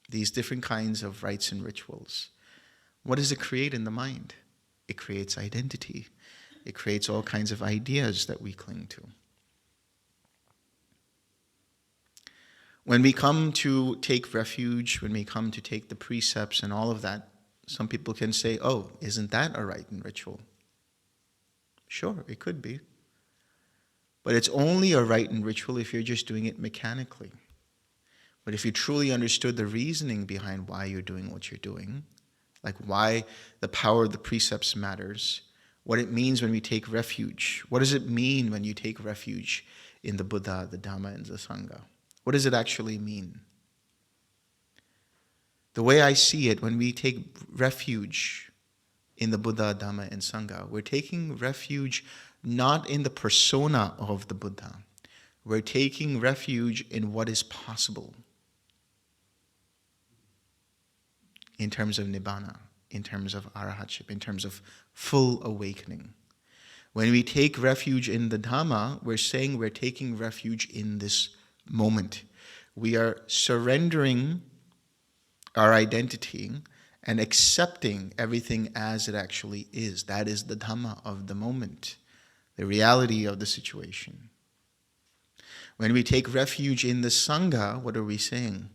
These different kinds of rites and rituals. What does it create in the mind? It creates identity. It creates all kinds of ideas that we cling to. When we come to take refuge, when we come to take the precepts and all of that, some people can say, oh, isn't that a rite and ritual? Sure, it could be. But it's only a rite and ritual if you're just doing it mechanically. But if you truly understood the reasoning behind why you're doing what you're doing, like why the power of the precepts matters, what it means when we take refuge, what does it mean when you take refuge in the Buddha, the Dhamma, and the Sangha? What does it actually mean? The way I see it, when we take refuge in the Buddha, Dhamma, and Sangha, we're taking refuge not in the persona of the Buddha. We're taking refuge in what is possible in terms of Nibbana, in terms of Arahatship, in terms of full awakening. When we take refuge in the Dhamma, we're saying we're taking refuge in this moment. We are surrendering our identity and accepting everything as it actually is. That is the dhamma of the moment, the reality of the situation. When we take refuge in the Sangha, what are we saying?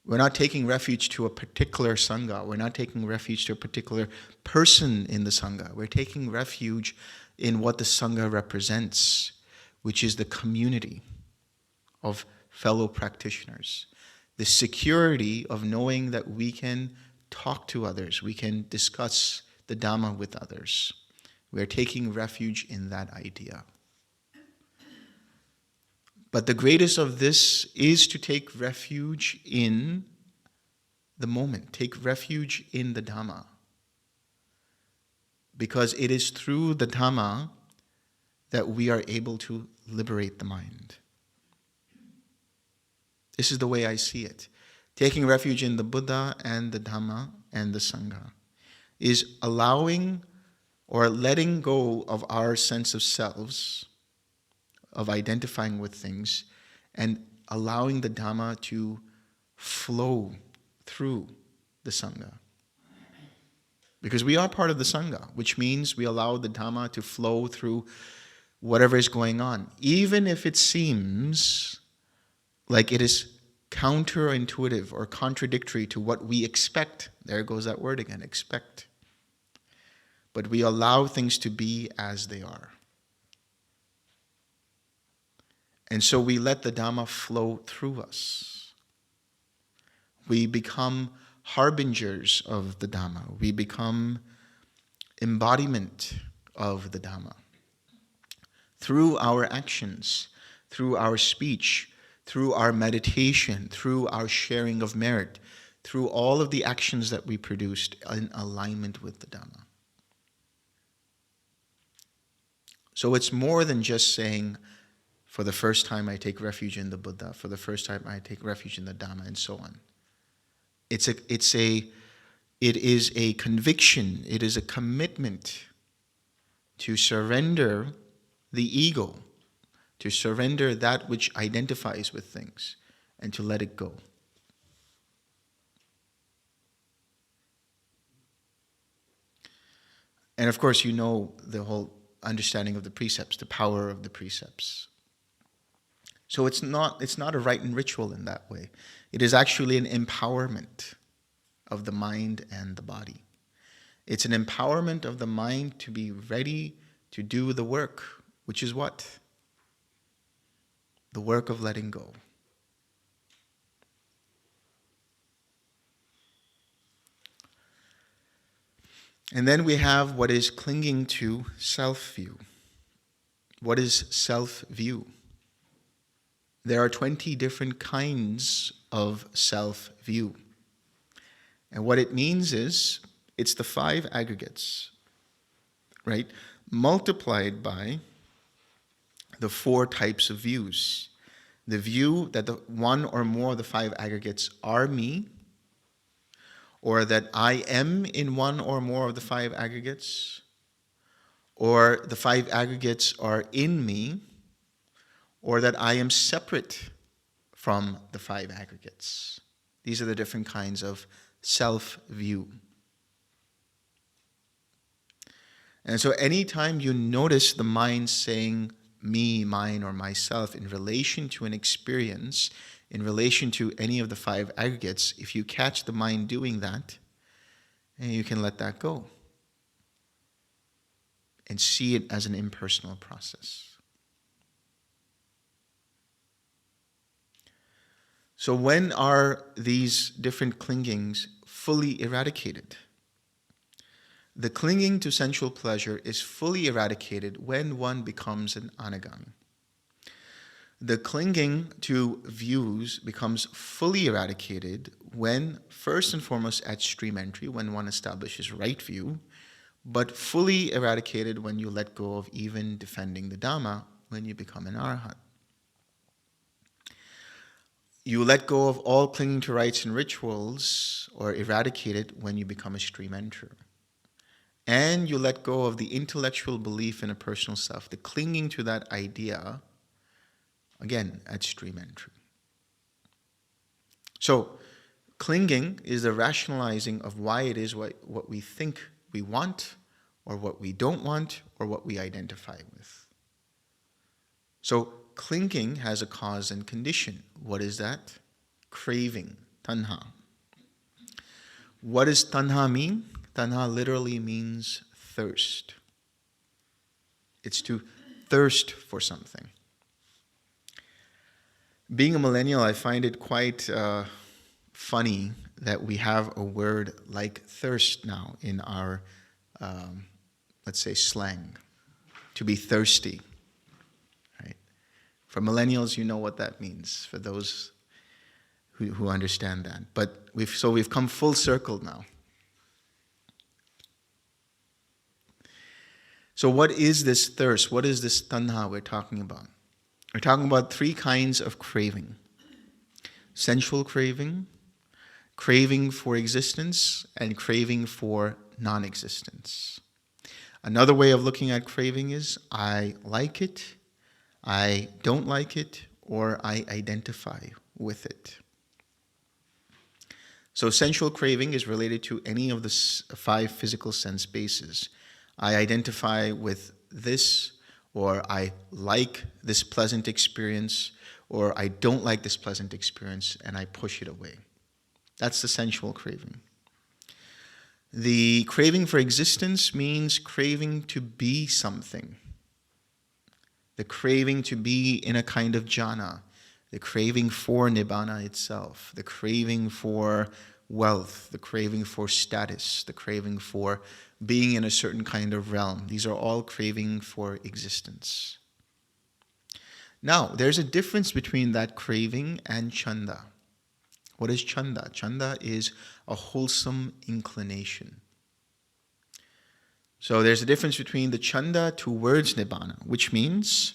We're not taking refuge to a particular Sangha. We're not taking refuge to a particular person in the Sangha. We're taking refuge in what the Sangha represents, which is the community of fellow practitioners. The security of knowing that we can talk to others, we can discuss the Dhamma with others. We're taking refuge in that idea. But the greatest of this is to take refuge in the moment, take refuge in the Dhamma. Because it is through the Dhamma that we are able to liberate the mind. This is the way I see it. Taking refuge in the Buddha and the Dhamma and the Sangha is allowing or letting go of our sense of selves, of identifying with things, and allowing the Dhamma to flow through the Sangha. Because we are part of the Sangha, which means we allow the Dhamma to flow through whatever is going on, even if it seems like it is counterintuitive or contradictory to what we expect. There goes that word again, expect. But we allow things to be as they are. And so we let the Dhamma flow through us. We become harbingers of the Dhamma. We become embodiment of the Dhamma. Through our actions, through our speech, through our meditation, through our sharing of merit, through all of the actions that we produced in alignment with the Dhamma. So it's more than just saying, for the first time I take refuge in the Buddha, for the first time I take refuge in the Dhamma, and so on. It is a conviction, it is a commitment to surrender the ego, to surrender that which identifies with things, and to let it go. And of course, you know the whole understanding of the precepts, the power of the precepts. So it's not a rite and ritual in that way. It is actually an empowerment of the mind and the body. It's an empowerment of the mind to be ready to do the work, which is what? The work of letting go. And then we have what is clinging to self-view. What is self-view? There are 20 different kinds of self-view. And what it means is, it's the 5 aggregates, right? Multiplied by the 4 types of views. The view that the one or more of the 5 aggregates are me, or that I am in one or more of the 5 aggregates, or the 5 aggregates are in me, or that I am separate from the 5 aggregates. These are the different kinds of self-view. And so anytime you notice the mind saying me, mine, or myself in relation to an experience, in relation to any of the 5 aggregates, if you catch the mind doing that, and you can let that go and see it as an impersonal process. So when are these different clingings fully eradicated? The clinging to sensual pleasure is fully eradicated when one becomes an anagami. The clinging to views becomes fully eradicated when, first and foremost, at stream entry, when one establishes right view, but fully eradicated when you let go of even defending the Dhamma, when you become an arhat. You let go of all clinging to rites and rituals, or eradicate it when you become a stream enterer. And you let go of the intellectual belief in a personal self, the clinging to that idea, again, at stream entry. So, Clinging is the rationalizing of why it is what we think we want, or what we don't want, or what we identify with. So clinging has a cause and condition. What is that? Craving, tanha. What does tanha mean? Tanha literally means thirst. It's to thirst for something. Being a millennial, I find it quite funny that we have a word like thirst now in our, let's say, slang. To be thirsty. Right? For millennials, you know what that means, for those who understand that. But we've come full circle now. So what is this thirst? What is this tanha we're talking about? We're talking about three kinds of craving. Sensual craving, craving for existence, and craving for non-existence. Another way of looking at craving is I like it, I don't like it, or I identify with it. So sensual craving is related to any of the 5 physical sense bases. I identify with this, or I like this pleasant experience, or I don't like this pleasant experience, and I push it away. That's the sensual craving. The craving for existence means craving to be something. The craving to be in a kind of jhana. The craving for nibbana itself. The craving for wealth. The craving for status. The craving for being in a certain kind of realm. These are all craving for existence. Now, there's a difference between that craving and chanda. What is chanda? Chanda is a wholesome inclination. So there's a difference between the chanda towards nibbana, which means,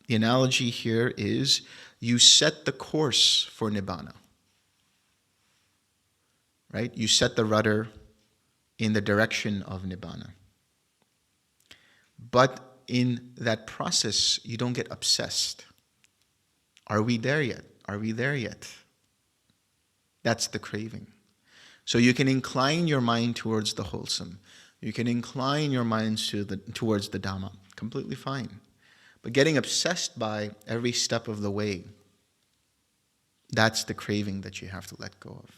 the analogy here is, you set the course for nibbana. Right? You set the rudder in the direction of nibbana. But in that process, you don't get obsessed. Are we there yet? Are we there yet? That's the craving. So you can incline your mind towards the wholesome. You can incline your mind towards the dhamma. Completely fine. But getting obsessed by every step of the way, that's the craving that you have to let go of.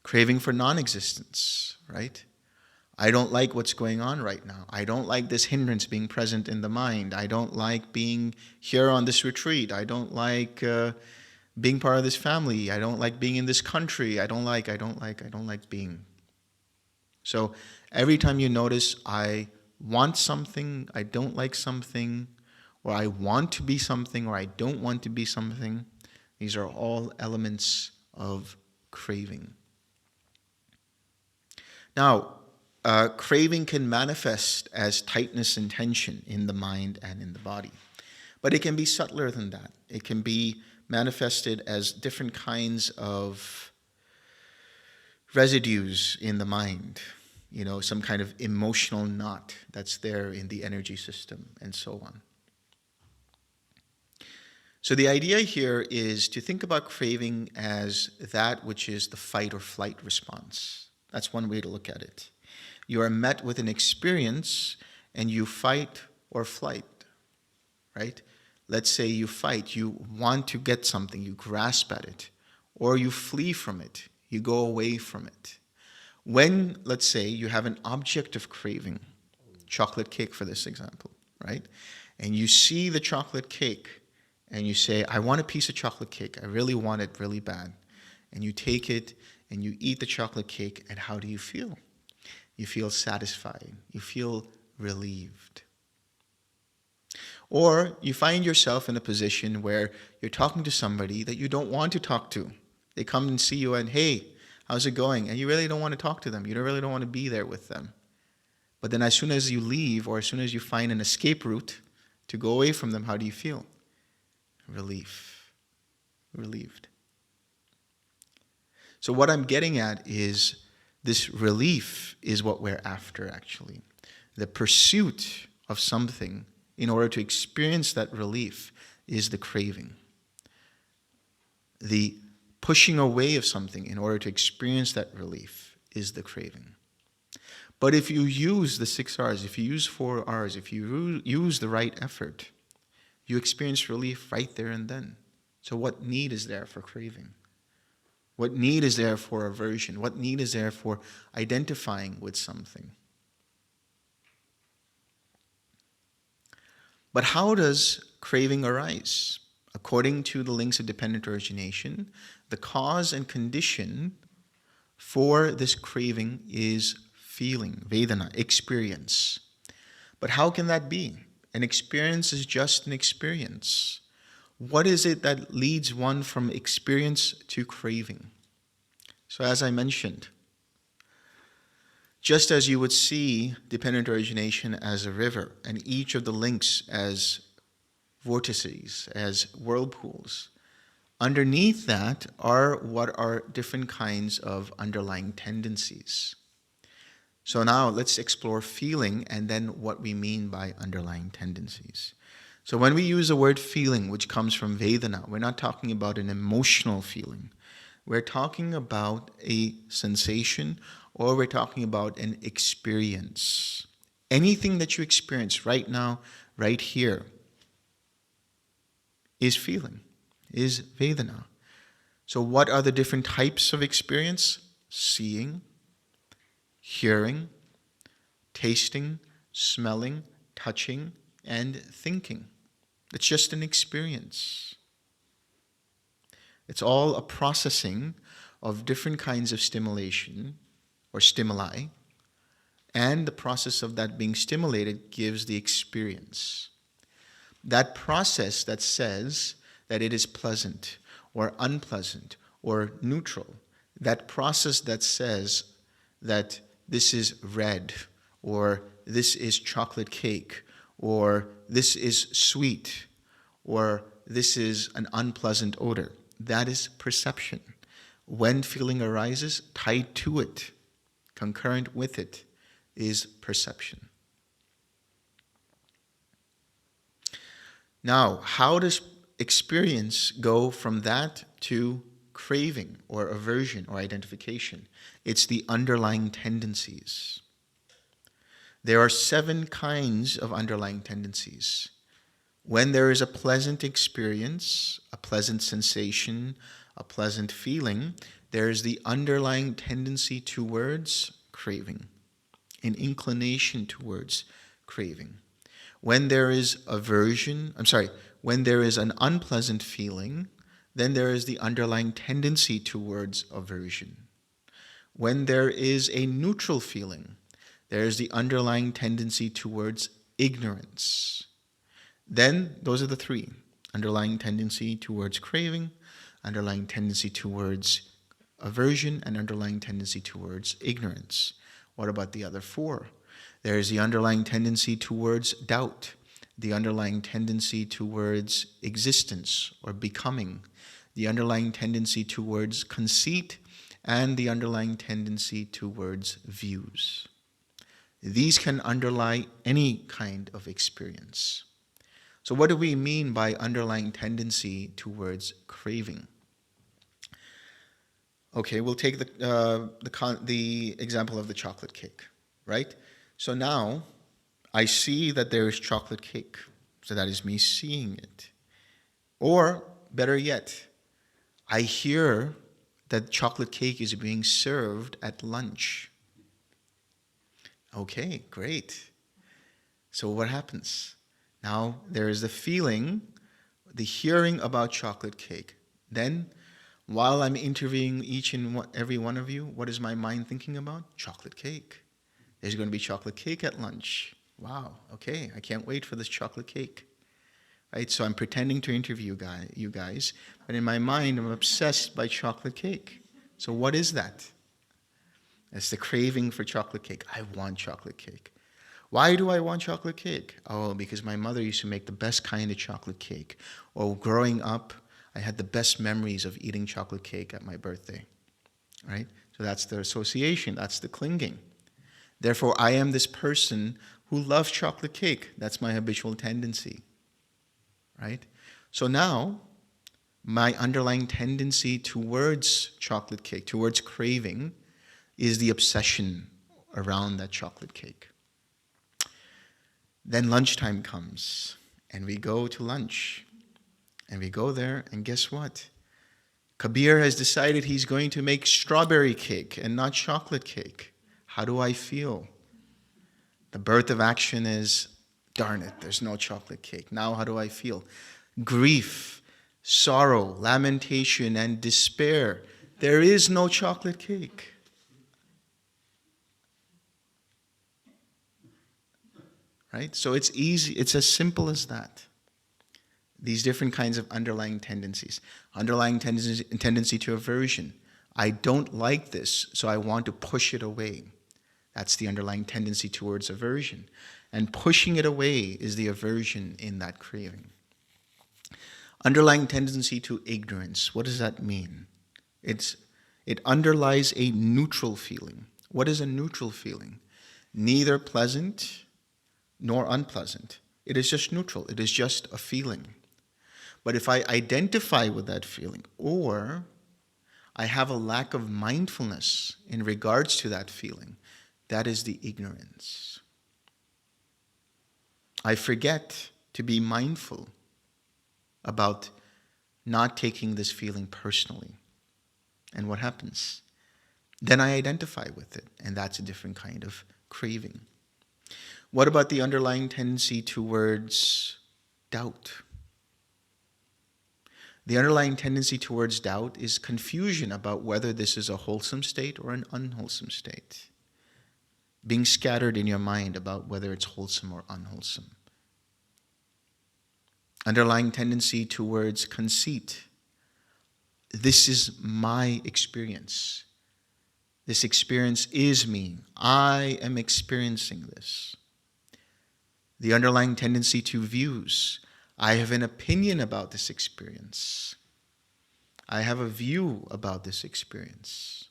Craving for non-existence, right? I don't like what's going on right now. I don't like this hindrance being present in the mind. I don't like being here on this retreat. I don't like being part of this family. I don't like being in this country. I don't like being. So every time you notice I want something, I don't like something, or I want to be something, or I don't want to be something, these are all elements of craving. Now, craving can manifest as tightness and tension in the mind and in the body. But it can be subtler than that. It can be manifested as different kinds of residues in the mind. You know, some kind of emotional knot that's there in the energy system and so on. So the idea here is to think about craving as that which is the fight or flight response. That's one way to look at it. You are met with an experience and you fight or flight, right? Let's say you fight, you want to get something, you grasp at it, or you flee from it, you go away from it. When, let's say, you have an object of craving, chocolate cake for this example, right? And you see the chocolate cake and you say, I want a piece of chocolate cake, I really want it really bad. And you take it and you eat the chocolate cake, and how do you feel? You feel satisfied. You feel relieved. Or you find yourself in a position where you're talking to somebody that you don't want to talk to. They come and see you and, hey, how's it going? And you really don't want to talk to them. You really don't want to be there with them. But then as soon as you leave, or as soon as you find an escape route to go away from them, how do you feel? Relief. Relieved. So what I'm getting at is this relief is what we're after, actually. The pursuit of something in order to experience that relief is the craving. The pushing away of something in order to experience that relief is the craving. But if you use the 6 R's, if you use 4 R's, if you use the right effort, you experience relief right there and then. So what need is there for craving? What need is there for aversion? What need is there for identifying with something? But how does craving arise? According to the links of dependent origination, the cause and condition for this craving is feeling, Vedana, experience. But how can that be? An experience is just an experience. What is it that leads one from experience to craving? So as I mentioned, just as you would see dependent origination as a river and each of the links as vortices, as whirlpools, underneath that are what are different kinds of underlying tendencies. So now let's explore feeling and then what we mean by underlying tendencies. So when we use the word feeling, which comes from Vedana, we're not talking about an emotional feeling. We're talking about a sensation, or we're talking about an experience. Anything that you experience right now, right here, is feeling, is Vedana. So what are the different types of experience? Seeing, hearing, tasting, smelling, touching, and thinking. It's just an experience. It's all a processing of different kinds of stimulation or stimuli, and the process of that being stimulated gives the experience. That process that says that it is pleasant or unpleasant or neutral, that process that says that this is red or this is chocolate cake or this is sweet or this is an unpleasant odor, that is perception. When feeling arises, tied to it, concurrent with it, is perception. Now, how does experience go from that to craving or aversion or identification? It's the underlying tendencies. There are 7 kinds of underlying tendencies. When there is a pleasant experience, a pleasant sensation, a pleasant feeling, there is the underlying tendency towards craving, an inclination towards craving. When there is when there is an unpleasant feeling, then there is the underlying tendency towards aversion. When there is a neutral feeling, there is the underlying tendency towards ignorance. Then, those are the 3. Underlying tendency towards craving, underlying tendency towards aversion, and underlying tendency towards ignorance. What about the other 4? There is the underlying tendency towards doubt, the underlying tendency towards existence or becoming, the underlying tendency towards conceit, and the underlying tendency towards views. These can underlie any kind of experience. So what do we mean by underlying tendency towards craving? Okay, we'll take the example of the chocolate cake, right? So now I see that there is chocolate cake. So that is me seeing it. Or better yet, I hear that chocolate cake is being served at lunch. Okay, great. So what happens? Now there is the feeling, the hearing about chocolate cake. Then, while I'm interviewing each and every one of you, what is my mind thinking about? Chocolate cake. There's going to be chocolate cake at lunch. Wow, okay, I can't wait for this chocolate cake. Right, so I'm pretending to interview you guys, but in my mind, I'm obsessed by chocolate cake. So what is that? It's the craving for chocolate cake. I want chocolate cake. Why do I want chocolate cake? Oh, because my mother used to make the best kind of chocolate cake. Or growing up, I had the best memories of eating chocolate cake at my birthday. Right? So that's the association, that's the clinging. Therefore, I am this person who loves chocolate cake. That's my habitual tendency. Right? So now, my underlying tendency towards chocolate cake, towards craving, is the obsession around that chocolate cake. Then lunchtime comes, and we go to lunch. And we go there, and guess what? Kabir has decided he's going to make strawberry cake and not chocolate cake. How do I feel? The birth of action is, darn it, there's no chocolate cake. Now how do I feel? Grief, sorrow, lamentation, and despair. There is no chocolate cake. Right? So it's easy, it's as simple as that. These different kinds of underlying tendencies. Underlying tendency to aversion. I don't like this, so I want to push it away. That's the underlying tendency towards aversion. And pushing it away is the aversion in that craving. Underlying tendency to ignorance. What does that mean? It underlies a neutral feeling. What is a neutral feeling? Neither pleasant nor unpleasant. It is just neutral. It is just a feeling. But if I identify with that feeling, or I have a lack of mindfulness in regards to that feeling, that is the ignorance. I forget to be mindful about not taking this feeling personally. And what happens? Then I identify with it, and that's a different kind of craving. What about the underlying tendency towards doubt? The underlying tendency towards doubt is confusion about whether this is a wholesome state or an unwholesome state. Being scattered in your mind about whether it's wholesome or unwholesome. Underlying tendency towards conceit. This is my experience. This experience is me. I am experiencing this. The underlying tendency to views. I have an opinion about this experience. I have a view about this experience.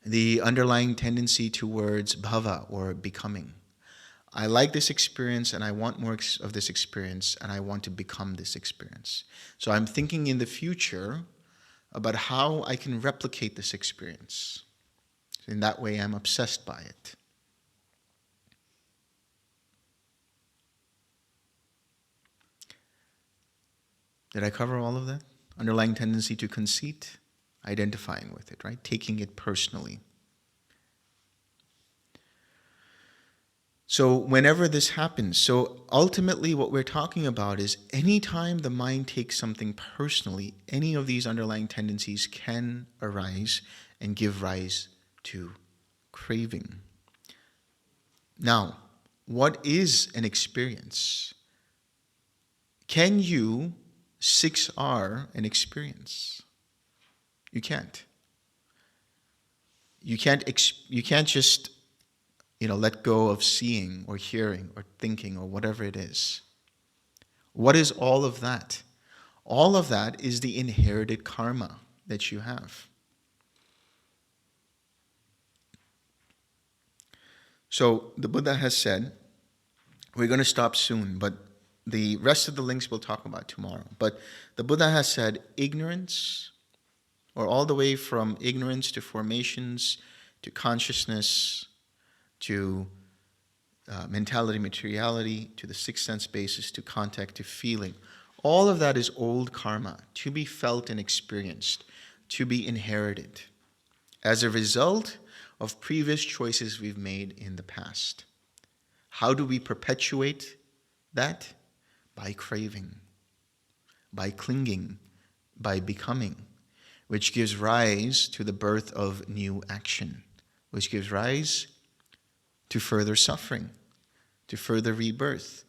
The underlying tendency towards bhava, or becoming. I like this experience and I want more of this experience and I want to become this experience. So I'm thinking in the future about how I can replicate this experience. In that way, I'm obsessed by it. Did I cover all of that? Underlying tendency to conceit, identifying with it, right? Taking it personally. So whenever this happens, so ultimately what we're talking about is anytime the mind takes something personally, any of these underlying tendencies can arise and give rise to craving. Now, what is an experience? Can you 6R an experience? You can't. You can't just let go of seeing or hearing or thinking or whatever it is. What is all of that? All of that is the inherited karma that you have. So the Buddha has said, we're going to stop soon, but the rest of the links we'll talk about tomorrow. But the Buddha has said ignorance, or all the way from ignorance to formations, to consciousness, to mentality, materiality, to the sixth sense basis, to contact, to feeling. All of that is old karma, to be felt and experienced, to be inherited as a result of previous choices we've made in the past. How do we perpetuate that? By craving, by clinging, by becoming, which gives rise to the birth of new action, which gives rise to further suffering, to further rebirth,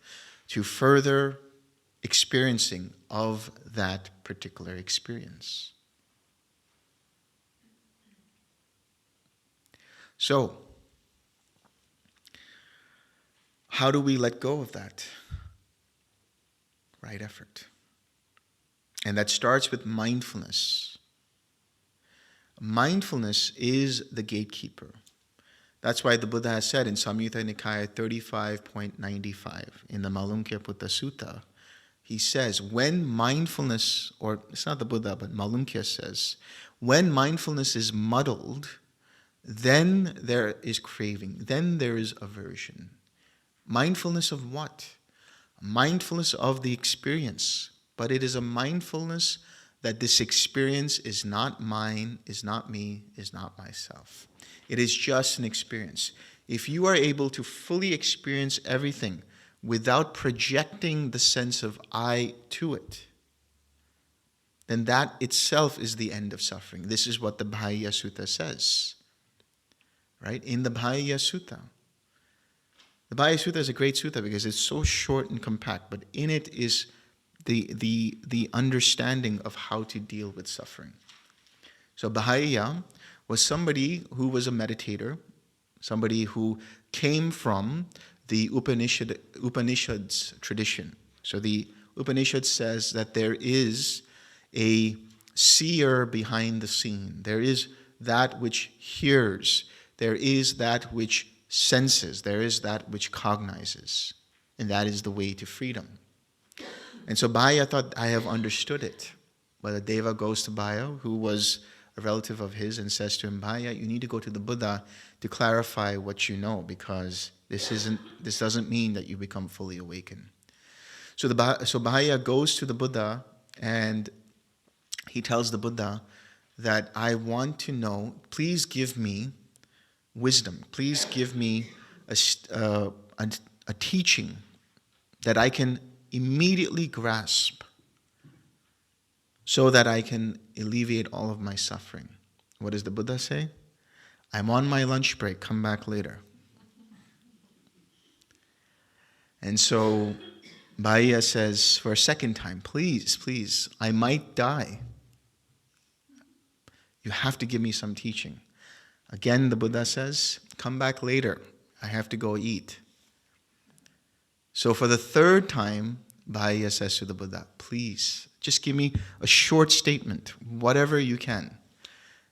to further experiencing of that particular experience. So, how do we let go of that? Right effort. And that starts with mindfulness. Mindfulness is the gatekeeper. That's why the Buddha has said in Samyutta Nikaya 35.95, in the Malunkyaputta Sutta, he says, when mindfulness, or it's not the Buddha, but Malunkhya says, when mindfulness is muddled, then there is craving, then there is aversion. Mindfulness of what? Mindfulness of the experience, but it is a mindfulness that this experience is not mine, is not me, is not myself. It is just an experience. If you are able to fully experience everything without projecting the sense of I to it, then that itself is the end of suffering. This is what the Bhaya Sutta says, right? In the Bhaya Sutta. The Bhaya Sutta is a great sutta because it's so short and compact, but in it is the understanding of how to deal with suffering. So Bhaya was somebody who was a meditator, somebody who came from the Upanishads tradition. So the Upanishad says that there is a seer behind the scene. There is that which hears. There is that which senses. There is that which cognizes. And that is the way to freedom. And so Bhaya thought, I have understood it. But a deva goes to Bhaya, who was a relative of his, and says to him, Bhaya, you need to go to the Buddha to clarify what you know, because this doesn't mean that you become fully awakened. So Bhaya goes to the Buddha, and he tells the Buddha that I want to know, please give me wisdom. Please give me a teaching that I can immediately grasp so that I can alleviate all of my suffering. What does the Buddha say? I'm on my lunch break, come back later. And so Bhaya says for a second time, please, I might die. You have to give me some teaching. Again, the Buddha says, come back later. I have to go eat. So for the third time, Bhaya says to the Buddha, please, just give me a short statement, whatever you can.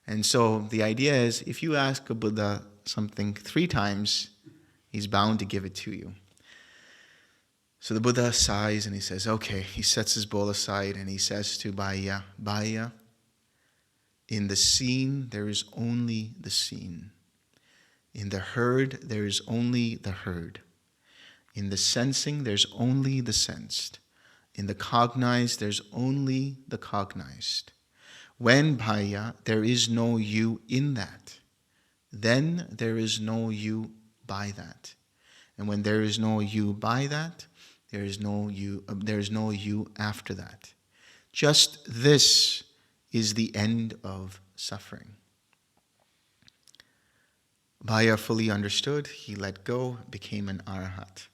And so the idea is, if you ask a Buddha something 3 times, he's bound to give it to you. So the Buddha sighs and he says, okay. He sets his bowl aside and he says to Bhaya, Bhaya, in the seen, there is only the seen. In the heard, there is only the heard. In the sensing, there's only the sensed. In the cognized, there's only the cognized. When, Bhaya, there is no you in that, then there is no you by that. And when there is no you by that, there is no you after that. Just this is the end of suffering. Bhaya fully understood. He let go, became an arahat.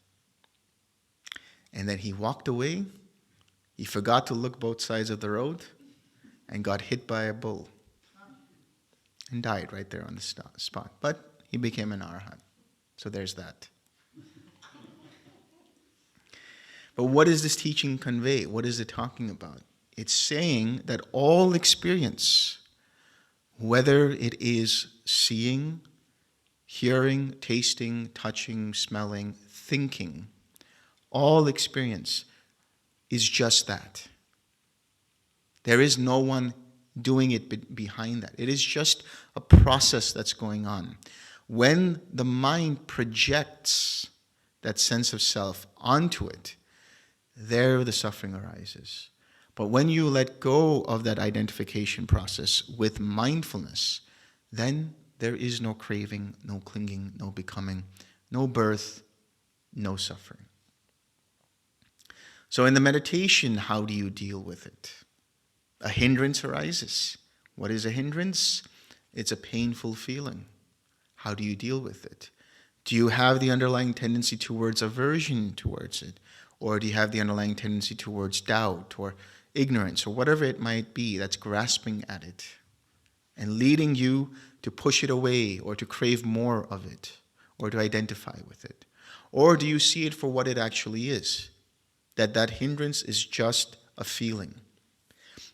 And then he walked away. He forgot to look both sides of the road and got hit by a bull and died right there on the spot. But he became an arahat. So there's that. But what does this teaching convey? What is it talking about? It's saying that all experience, whether it is seeing, hearing, tasting, touching, smelling, thinking, all experience is just that. There is no one doing it behind that. It is just a process that's going on. When the mind projects that sense of self onto it, there the suffering arises. But when you let go of that identification process with mindfulness, then there is no craving, no clinging, no becoming, no birth, no suffering. So in the meditation, how do you deal with it? A hindrance arises. What is a hindrance? It's a painful feeling. How do you deal with it? Do you have the underlying tendency towards aversion towards it? Or do you have the underlying tendency towards doubt or ignorance or whatever it might be that's grasping at it and leading you to push it away or to crave more of it or to identify with it? Or do you see it for what it actually is? That hindrance is just a feeling.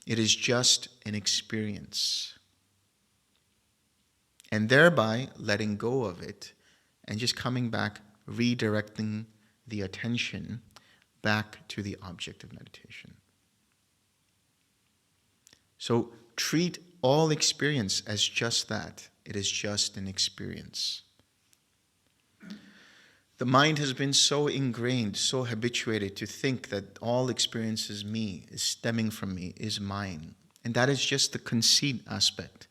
It is just an experience. And thereby letting go of it and just coming back, redirecting the attention back to the object of meditation. So treat all experience as just that. It is just an experience. The mind has been so ingrained, so habituated to think that all experience is me, is stemming from me, is mine. And that is just the conceit aspect.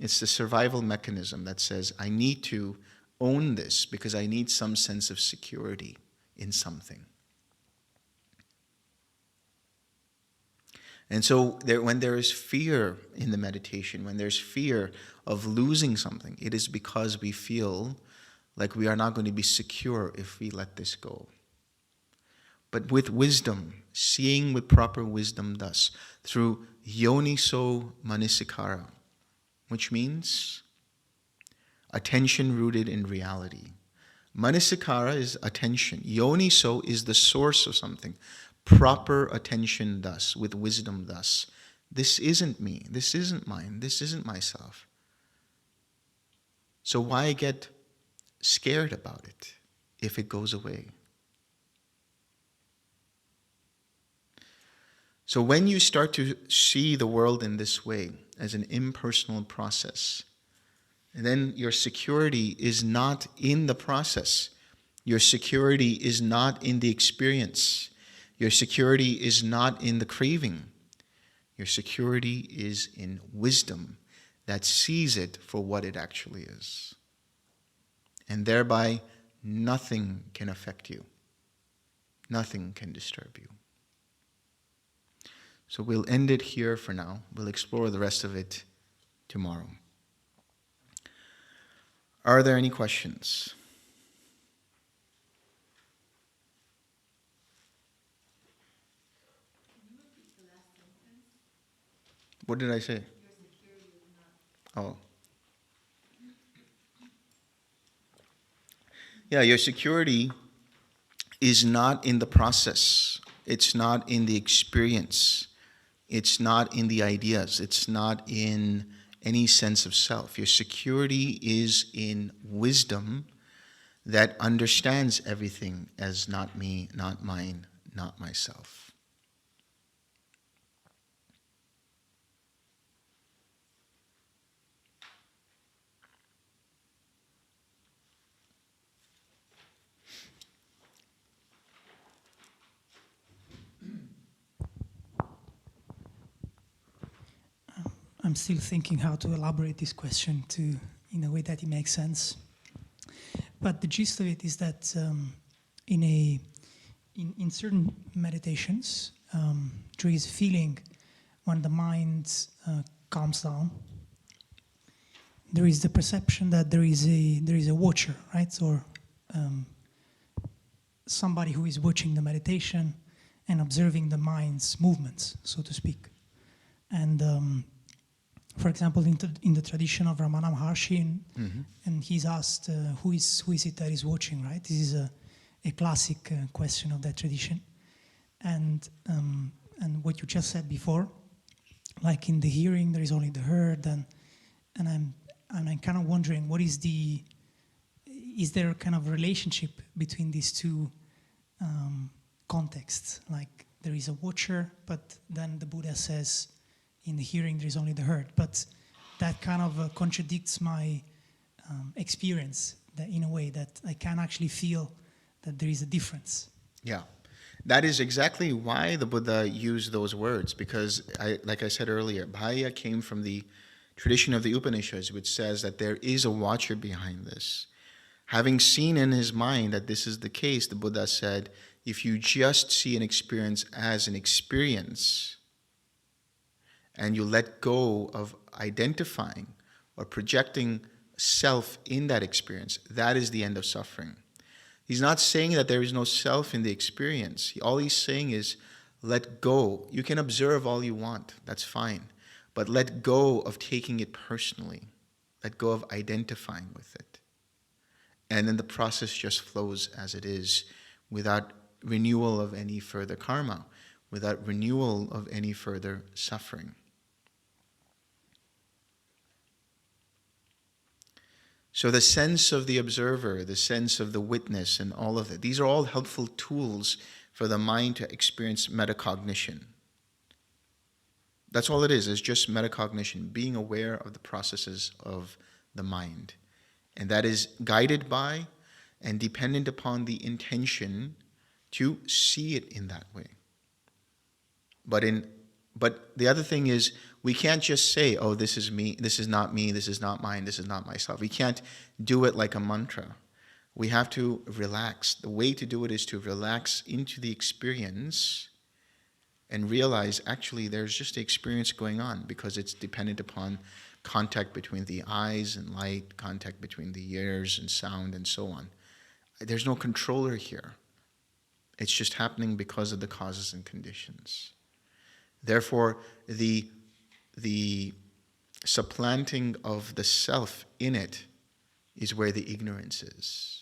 It's the survival mechanism that says, I need to own this because I need some sense of security in something. And so when there is fear in the meditation, when there's fear of losing something, it is because we feel like we are not going to be secure if we let this go. But with wisdom, seeing with proper wisdom thus, through yoniso manasikara, which means attention rooted in reality. Manasikara is attention. Yoniso is the source of something. Proper attention thus, with wisdom thus. This isn't me. This isn't mine. This isn't myself. So why get scared about it if it goes away? So when you start to see the world in this way, as an impersonal process, and then your security is not in the process. Your security is not in the experience. Your security is not in the craving. Your security is in wisdom that sees it for what it actually is. And thereby, nothing can affect you. Nothing can disturb you. So we'll end it here for now. We'll explore the rest of it tomorrow. Are there any questions? What did I say? Oh. Yeah, your security is not in the process. It's not in the experience. It's not in the ideas. It's not in any sense of self. Your security is in wisdom that understands everything as not me, not mine, not myself. I'm still thinking how to elaborate this question in a way that it makes sense. But the gist of it is that in certain meditations, there is a feeling when the mind calms down. There is the perception that there is a watcher, right? Or somebody who is watching the meditation and observing the mind's movements, so to speak. And for example, in the tradition of Ramana Maharshi, and he's asked, who is it that is watching, right? This is a classic question of that tradition. And what you just said before, like in the hearing, there is only the heard, and I'm kind of wondering, is there a kind of relationship between these two contexts? Like there is a watcher, but then the Buddha says, in the hearing, there is only the heard. But that kind of contradicts my experience, that in a way that I can actually feel that there is a difference. Yeah, that is exactly why the Buddha used those words, because, like I said earlier, Bhaya came from the tradition of the Upanishads, which says that there is a watcher behind this. Having seen in his mind that this is the case, the Buddha said, if you just see an experience as an experience, and you let go of identifying or projecting self in that experience, that is the end of suffering. He's not saying that there is no self in the experience. All he's saying is, let go. You can observe all you want, that's fine. But let go of taking it personally. Let go of identifying with it. And then the process just flows as it is, without renewal of any further karma, without renewal of any further suffering. So the sense of the observer, the sense of the witness, and all of it, these are all helpful tools for for the mind to experience metacognition. That's all it is. It's just metacognition, being aware of the processes of the mind. And that is guided by and dependent upon the intention to see it in that way. But the other thing is, we can't just say, oh, this is me, this is not me, this is not mine, this is not myself. We can't do it like a mantra. We have to relax. The way to do it is to relax into the experience and realize, actually, there's just the experience going on, because it's dependent upon contact between the eyes and light, contact between the ears and sound, and so on. There's no controller here. It's just happening because of the causes and conditions. Therefore, the supplanting of the self in it is where the ignorance is.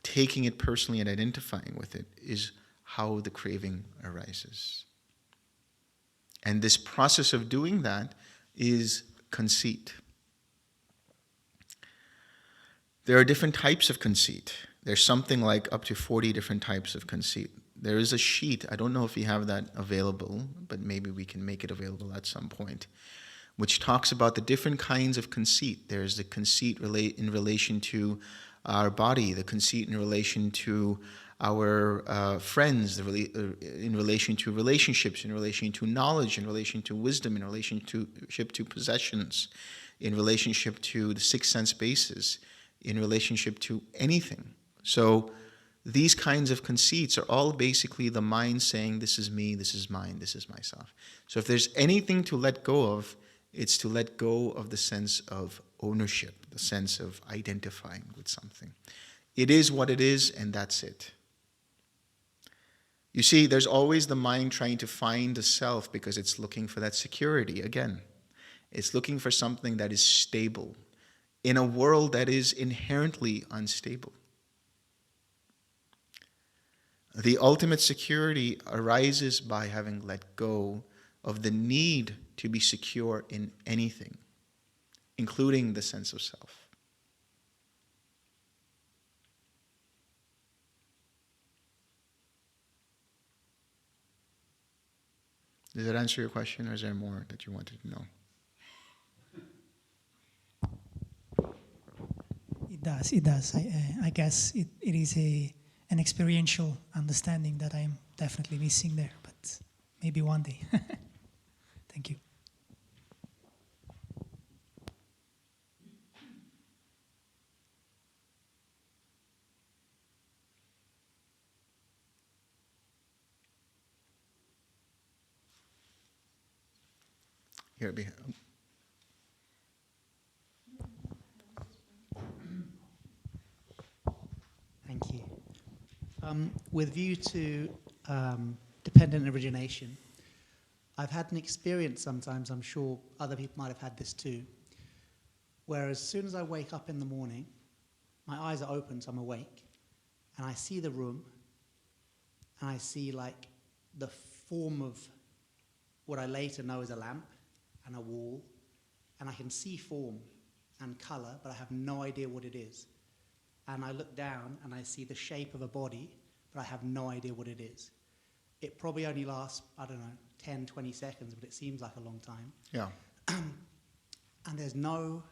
Taking it personally and identifying with it is how the craving arises. And this process of doing that is conceit. There are different types of conceit. There's something like up to 40 different types of conceit. There is a sheet, I don't know if you have that available, but maybe we can make it available at some point, which talks about the different kinds of conceit. There's the conceit in relation to our body, the conceit in relation to our friends, in relation to relationships, in relation to knowledge, in relation to wisdom, in relationship to possessions, in relationship to the six sense bases, in relationship to anything. So these kinds of conceits are all basically the mind saying, this is me, this is mine, this is myself. So if there's anything to let go of, it's to let go of the sense of ownership, the sense of identifying with something. It is what it is, and that's it. You see, there's always the mind trying to find the self because it's looking for that security again. It's looking for something that is stable in a world that is inherently unstable. The ultimate security arises by having let go of the need to be secure in anything, including the sense of self. Does that answer your question, or is there more that you wanted to know? It does. I guess it is an experiential understanding that I'm definitely missing there, but maybe one day. Thank you. Here, Thank you. With view to dependent origination, I've had an experience sometimes, I'm sure other people might have had this too, where as soon as I wake up in the morning, my eyes are open, so I'm awake, and I see the room, and I see like the form of what I later know as a lamp and a wall, and I can see form and colour, but I have no idea what it is. And I look down and I see the shape of a body, but I have no idea what it is. It probably only lasts, I don't know, 10, 20 seconds, but it seems like a long time. Yeah. And there's no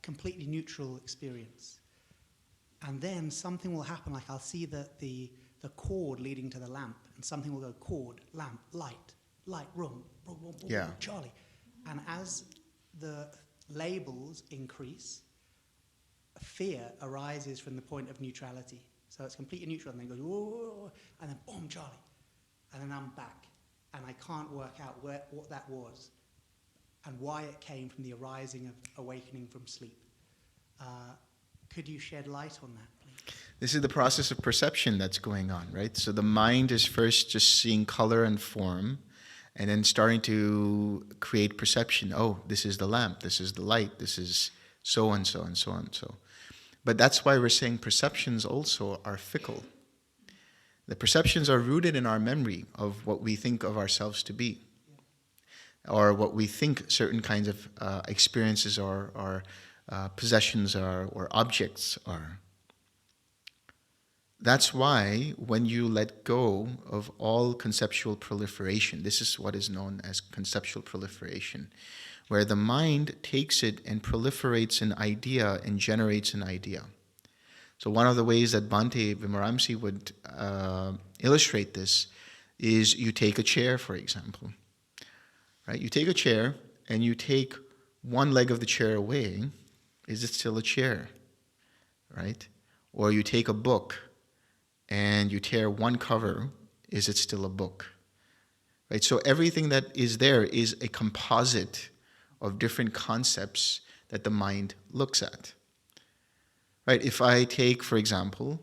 completely neutral experience. And then something will happen, like I'll see the cord leading to the lamp, and something will go cord, lamp, light, room, Yeah. Charlie. And as the labels increase, fear arises from the point of neutrality. So it's completely neutral, and then goes, whoa, and then boom, Charlie. And then I'm back, and I can't work out what that was and why it came from the arising of awakening from sleep. Could you shed light on that, please? This is the process of perception that's going on, right? So the mind is first just seeing color and form, and then starting to create perception. Oh, this is the lamp, this is the light, this is so and so and so and so. But that's why we're saying perceptions also are fickle. The perceptions are rooted in our memory of what we think of ourselves to be, or what we think certain kinds of experiences or possessions are, or objects are. That's why when you let go of all conceptual proliferation, this is what is known as conceptual proliferation, where the mind takes it and proliferates an idea and generates an idea. So one of the ways that Bhante Vimaramsi would illustrate this is you take a chair, for example. Right? You take a chair and you take one leg of the chair away, is it still a chair? Right? Or you take a book and you tear one cover, is it still a book? Right? So everything that is there is a composite of different concepts that the mind looks at. Right? If I take, for example,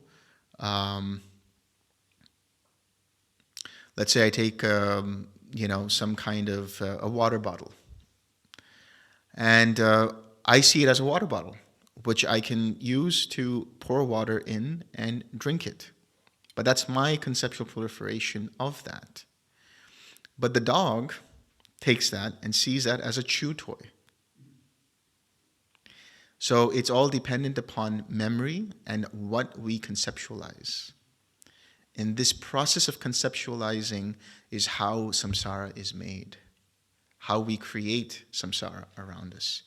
let's say I take some kind of a water bottle, and I see it as a water bottle, which I can use to pour water in and drink it. But that's my conceptual proliferation of that. But the dog takes that and sees that as a chew toy. So it's all dependent upon memory and what we conceptualize. And this process of conceptualizing is how samsara is made, how we create samsara around us.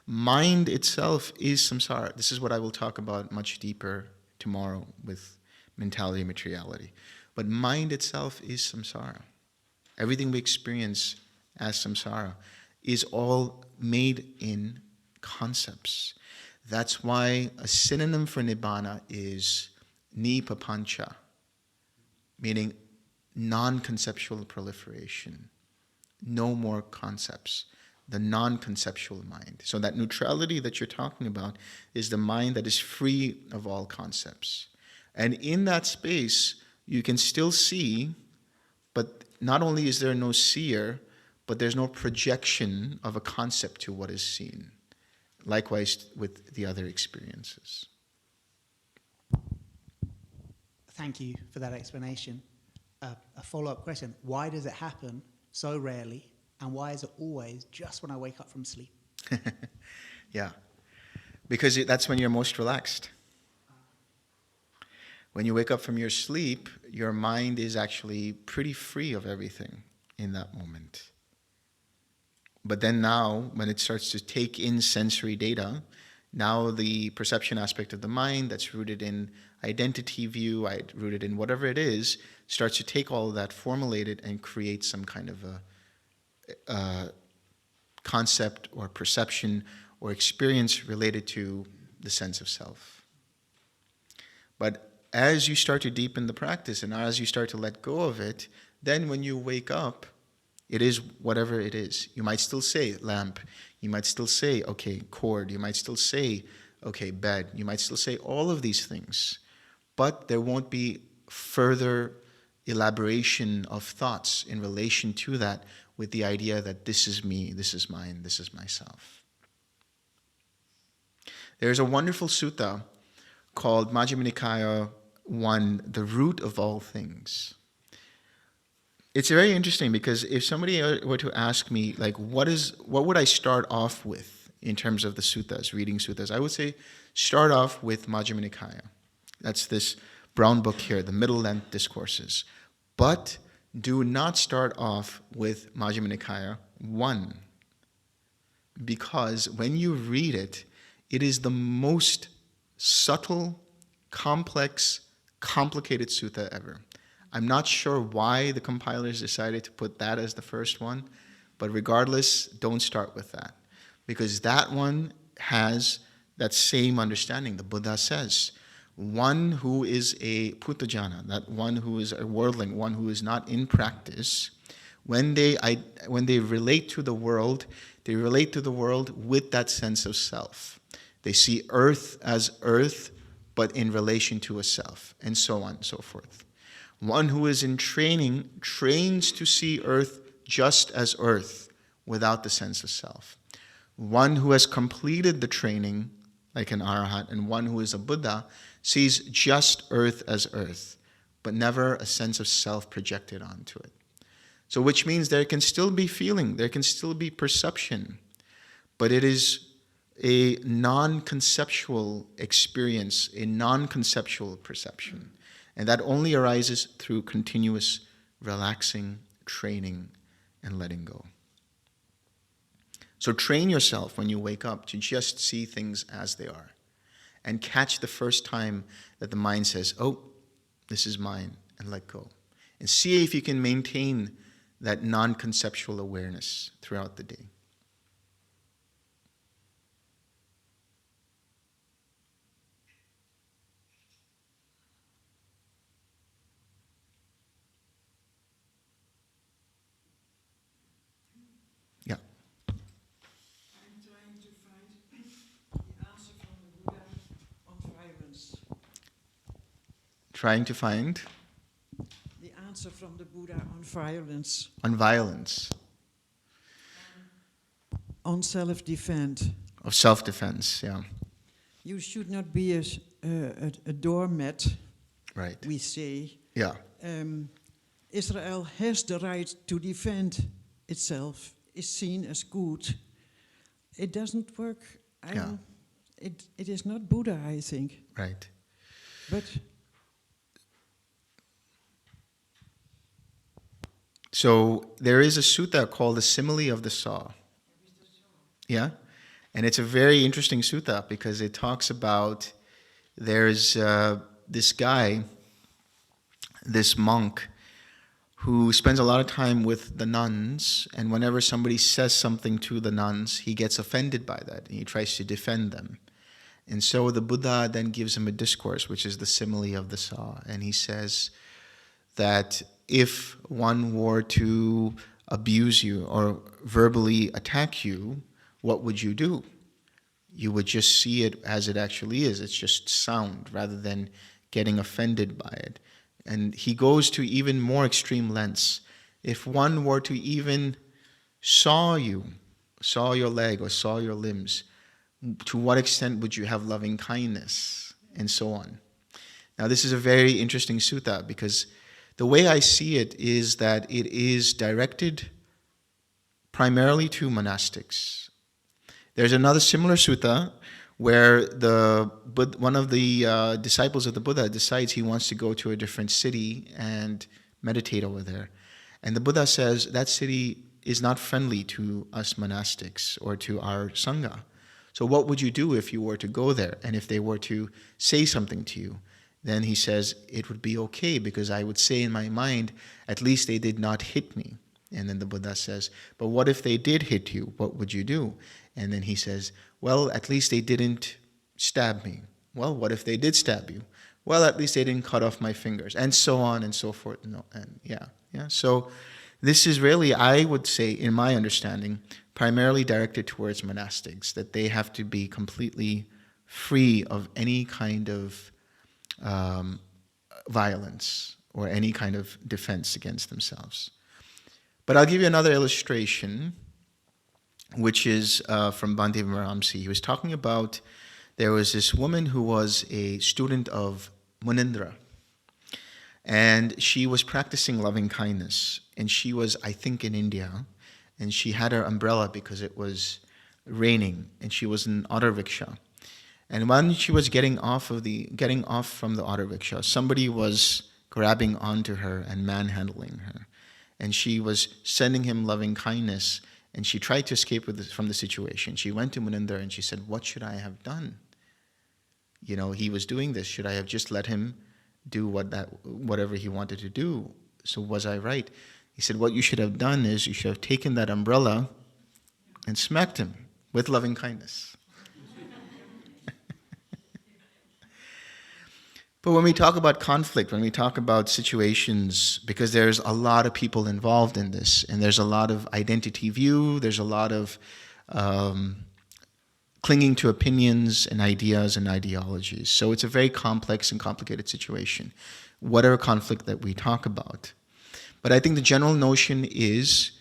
Mind itself is samsara. This is what I will talk about much deeper tomorrow with mentality and materiality. But mind itself is samsara. Everything we experience as samsara is all made in concepts. That's why a synonym for nibbana is nipapancha, meaning non-conceptual proliferation. No more concepts. The non-conceptual mind. So that neutrality that you're talking about is the mind that is free of all concepts. And in that space, you can still see, but not only is there no seer, but there's no projection of a concept to what is seen. Likewise with the other experiences. Thank you for that explanation. A follow-up question. Why does it happen so rarely, and why is it always just when I wake up from sleep? Yeah, because that's when you're most relaxed. When you wake up from your sleep, your mind is actually pretty free of everything in that moment. But then now, when it starts to take in sensory data, now the perception aspect of the mind that's rooted in identity view, rooted in whatever it is, starts to take all of that, formulate it, and create some kind of a concept or perception or experience related to the sense of self. But as you start to deepen the practice and as you start to let go of it, then when you wake up, it is whatever it is. You might still say lamp. You might still say, okay, cord. You might still say, okay, bed. You might still say all of these things. But there won't be further elaboration of thoughts in relation to that with the idea that this is me, this is mine, this is myself. There's a wonderful sutta called Majjhima Nikaya 1, the root of all things. It's very interesting because if somebody were to ask me, like, what would I start off with in terms of the suttas, reading suttas, I would say start off with Majjhima Nikaya. That's this brown book here, the middle length discourses. But do not start off with Majjhima Nikaya 1, because when you read it, it is the most subtle, complex, complicated sutta ever. I'm not sure why the compilers decided to put that as the first one, but regardless, don't start with that. Because that one has that same understanding. The Buddha says, one who is a puthajjana, that one who is a worldling, one who is not in practice, when they relate to the world, they relate to the world with that sense of self. They see earth as earth, but in relation to a self, and so on and so forth. One who is in training trains to see earth just as earth, without the sense of self. One who has completed the training, like an arahat, and one who is a Buddha, sees just earth as earth, but never a sense of self projected onto it. So which means there can still be feeling, there can still be perception, but it is a non-conceptual experience, a non-conceptual perception. And that only arises through continuous relaxing, training, and letting go. So train yourself when you wake up to just see things as they are. And catch the first time that the mind says, oh, this is mine, and let go. And see if you can maintain that non-conceptual awareness throughout the day. Yeah. I'm trying to find the answer from the Buddha on violence. Trying to find The answer from the Buddha on violence, on violence, on self-defense. of self-defense, yeah. You should not be a doormat, Right. we say. Yeah. Israel has the right to defend itself, is seen as good. It doesn't work. Yeah. It is not Buddha, I think. Right. But So there is a sutta called the simile of the saw. Yeah? And it's a very interesting sutta because it talks about there's this guy, this monk, who spends a lot of time with the nuns, and whenever somebody says something to the nuns, he gets offended by that, and he tries to defend them. And so the Buddha then gives him a discourse, which is the simile of the saw, and he says that if one were to abuse you or verbally attack you, what would you do? You would just see it as it actually is. It's just sound rather than getting offended by it. And he goes to even more extreme lengths. If one were to even saw you, saw your leg or saw your limbs, to what extent would you have loving kindness? And so on. Now this is a very interesting sutta because the way I see it is that it is directed primarily to monastics. There's another similar sutta where one of the disciples of the Buddha decides he wants to go to a different city and meditate over there. And the Buddha says that city is not friendly to us monastics or to our Sangha. So what would you do if you were to go there and if they were to say something to you? Then he says, it would be okay because I would say in my mind, at least they did not hit me. And then the Buddha says, but what if they did hit you? What would you do? And then he says, well, at least they didn't stab me. Well, what if they did stab you? Well, at least they didn't cut off my fingers, and so on and so forth. So this is really, I would say, in my understanding, primarily directed towards monastics, that they have to be completely free of any kind of violence or any kind of defense against themselves. But I'll give you another illustration, which is from Bhante Vimaramsi. He was talking about, there was this woman who was a student of Munindra, and she was practicing loving kindness, and she was, I think, in India, and she had her umbrella because it was raining, and she was in an auto rickshaw. And when she was getting off from the auto rickshaw, somebody was grabbing onto her and manhandling her. And she was sending him loving kindness, and she tried to escape from the situation. She went to Munindra and she said, what should I have done? You know, he was doing this. Should I have just let him do whatever he wanted to do? So was I right? He said, what you should have done is you should have taken that umbrella and smacked him with loving kindness. But when we talk about conflict, when we talk about situations, because there's a lot of people involved in this, and there's a lot of identity view, there's a lot of clinging to opinions and ideas and ideologies. So it's a very complex and complicated situation, whatever conflict that we talk about. But I think the general notion is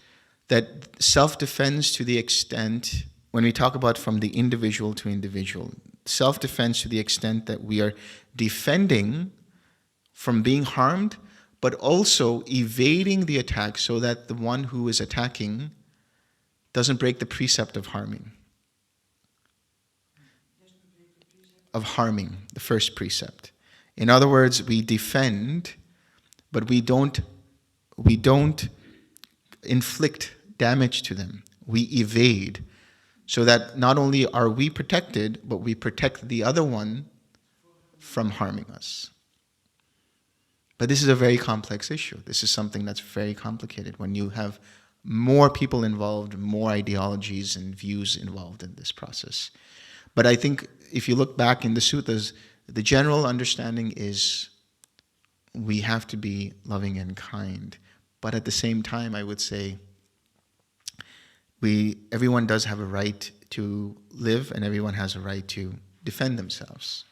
that self-defense, to the extent, when we talk about from the individual to individual, self-defense to the extent that we are defending from being harmed, but also evading the attack so that the one who is attacking doesn't break the precept of harming. Of harming, the first precept. In other words, we defend, but we don't inflict damage to them. We evade, so that not only are we protected, but we protect the other one from harming us. But this is a very complex issue. This is something that's very complicated when you have more people involved, more ideologies and views involved in this process. But I think if you look back in the suttas, the general understanding is we have to be loving and kind. But at the same time, I would say everyone does have a right to live, and everyone has a right to defend themselves.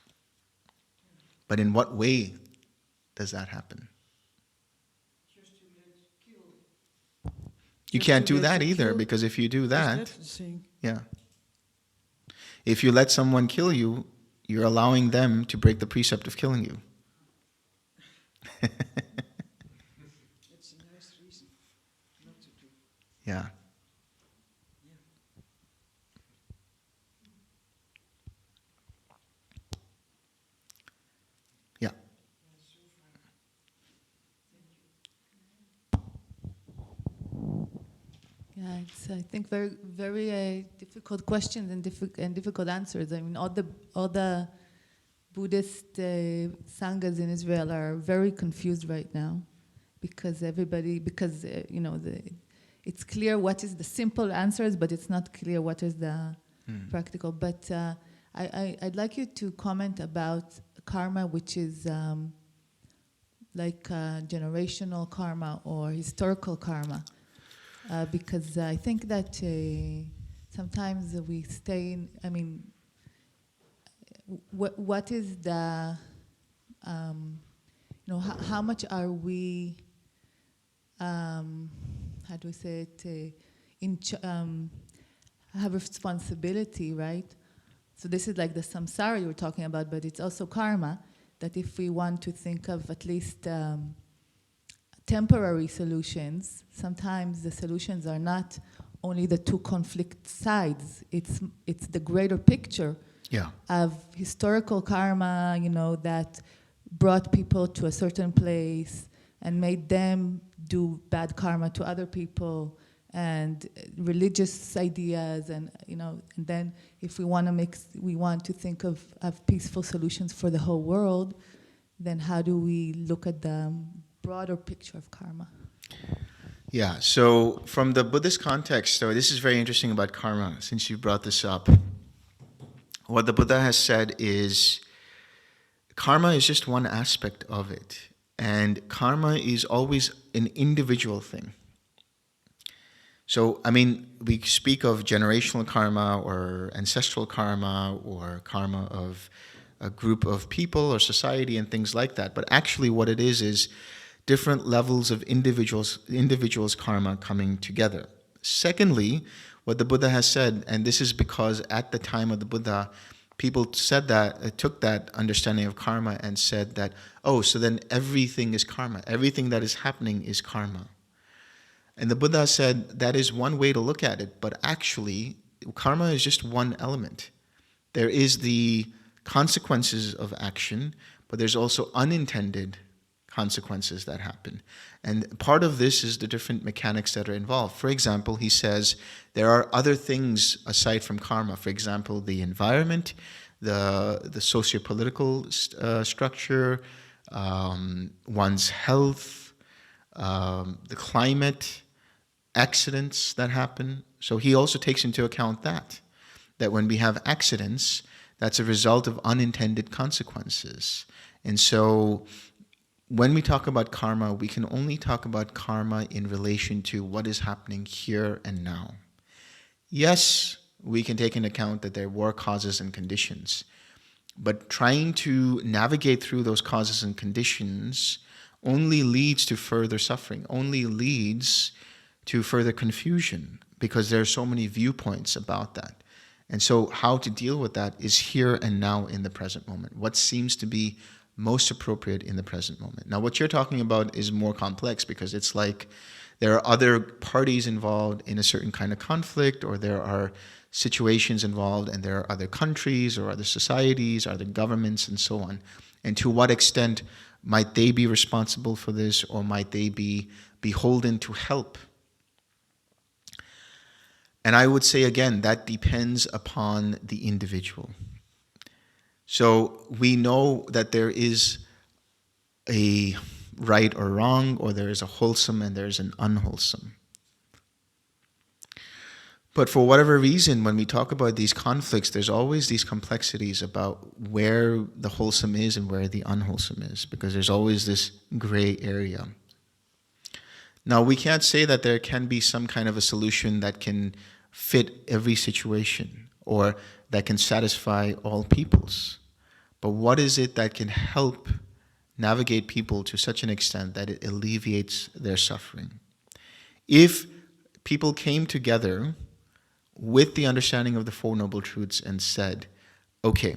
But in what way does that happen? You can't do that either, because if you do that, yeah. If you let someone kill you, you're allowing them to break the precept of killing you. It's a nice reason not to do. Yeah. Yeah. Yeah, it's I think very difficult questions and difficult answers. I mean, all the Buddhist sanghas in Israel are very confused right now because it's clear what is the simple answers, but it's not clear what is the practical. But I'd like you to comment about karma, which is like generational karma or historical karma. Because I think that sometimes we stay in, I mean, what is the, how much are we, how do we say it, have responsibility, right? So this is like the samsara you were talking about, but it's also karma, that if we want to think of at least temporary solutions, sometimes the solutions are not only the two conflict sides, it's the greater picture of historical karma, that brought people to a certain place and made them do bad karma to other people, and religious ideas, and and then if we want to think of peaceful solutions for the whole world, then how do we look at the broader picture of karma? Yeah, so from the Buddhist context, so this is very interesting about karma, since you brought this up. What the Buddha has said is karma is just one aspect of it, and karma is always an individual thing. So, I mean, we speak of generational karma or ancestral karma or karma of a group of people or society and things like that, but actually what it is different levels of individuals' karma coming together. Secondly, what the Buddha has said, and this is because at the time of the Buddha, people said that, took that understanding of karma and said that, oh, so then everything is karma. Everything that is happening is karma. And the Buddha said that is one way to look at it, but actually, karma is just one element. There is the consequences of action, but there's also unintended consequences that happen. And part of this is the different mechanics that are involved. For example, he says there are other things aside from karma. For example, the environment, the socio-political structure, one's health, the climate, accidents that happen. So he also takes into account that when we have accidents, that's a result of unintended consequences. And so when we talk about karma, we can only talk about karma in relation to what is happening here and now. Yes, we can take into account that there were causes and conditions, but trying to navigate through those causes and conditions only leads to further suffering, only leads to further confusion, because there are so many viewpoints about that. And so how to deal with that is here and now in the present moment. What seems to be most appropriate in the present moment. Now, what you're talking about is more complex, because it's like there are other parties involved in a certain kind of conflict, or there are situations involved, and there are other countries or other societies, other governments, and so on. And to what extent might they be responsible for this, or might they be beholden to help? And I would say again, that depends upon the individual. So we know that there is a right or wrong, or there is a wholesome and there is an unwholesome. But for whatever reason, when we talk about these conflicts, there's always these complexities about where the wholesome is and where the unwholesome is, because there's always this gray area. Now, we can't say that there can be some kind of a solution that can fit every situation or that can satisfy all peoples. But what is it that can help navigate people to such an extent that it alleviates their suffering? If people came together with the understanding of the Four Noble Truths and said, okay,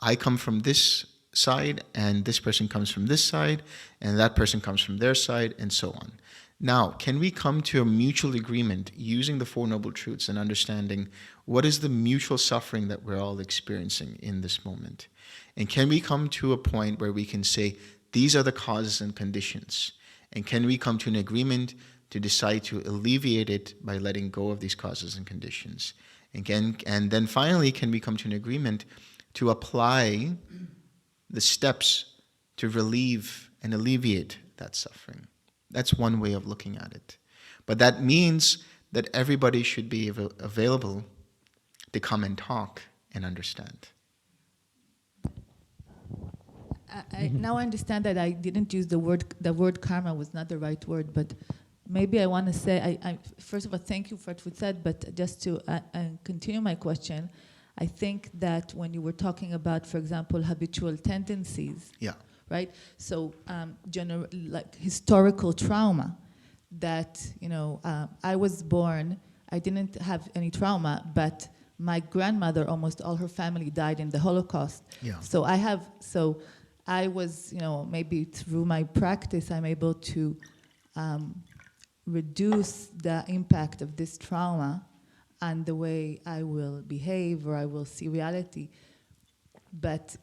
I come from this side, and this person comes from this side, and that person comes from their side, and so on. Now, can we come to a mutual agreement using the Four Noble Truths and understanding what is the mutual suffering that we're all experiencing in this moment? And can we come to a point where we can say, these are the causes and conditions? And can we come to an agreement to decide to alleviate it by letting go of these causes and conditions? And then finally, can we come to an agreement to apply the steps to relieve and alleviate that suffering? That's one way of looking at it. But that means that everybody should be available to come and talk and understand. Now I understand that I didn't use the word karma was not the right word, but maybe I want to say, first of all, thank you for what you said, but just to continue my question, I think that when you were talking about, for example, habitual tendencies, yeah, right? So, like historical trauma, that, I was born, I didn't have any trauma, but my grandmother, almost all her family died in the Holocaust. Yeah. So I was, maybe through my practice, I'm able to reduce the impact of this trauma and the way I will behave or I will see reality. But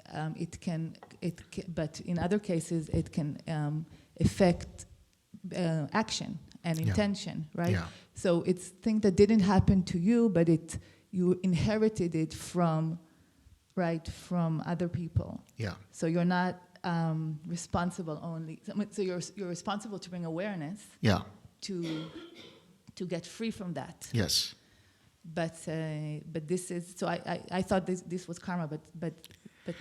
but in other cases, it can affect action and intention, right? Yeah. So it's things that didn't happen to you, but you inherited it from other people. Yeah. So you're not responsible only. So you're responsible to bring awareness. Yeah. To get free from that. Yes. But this is so. I thought this was karma, but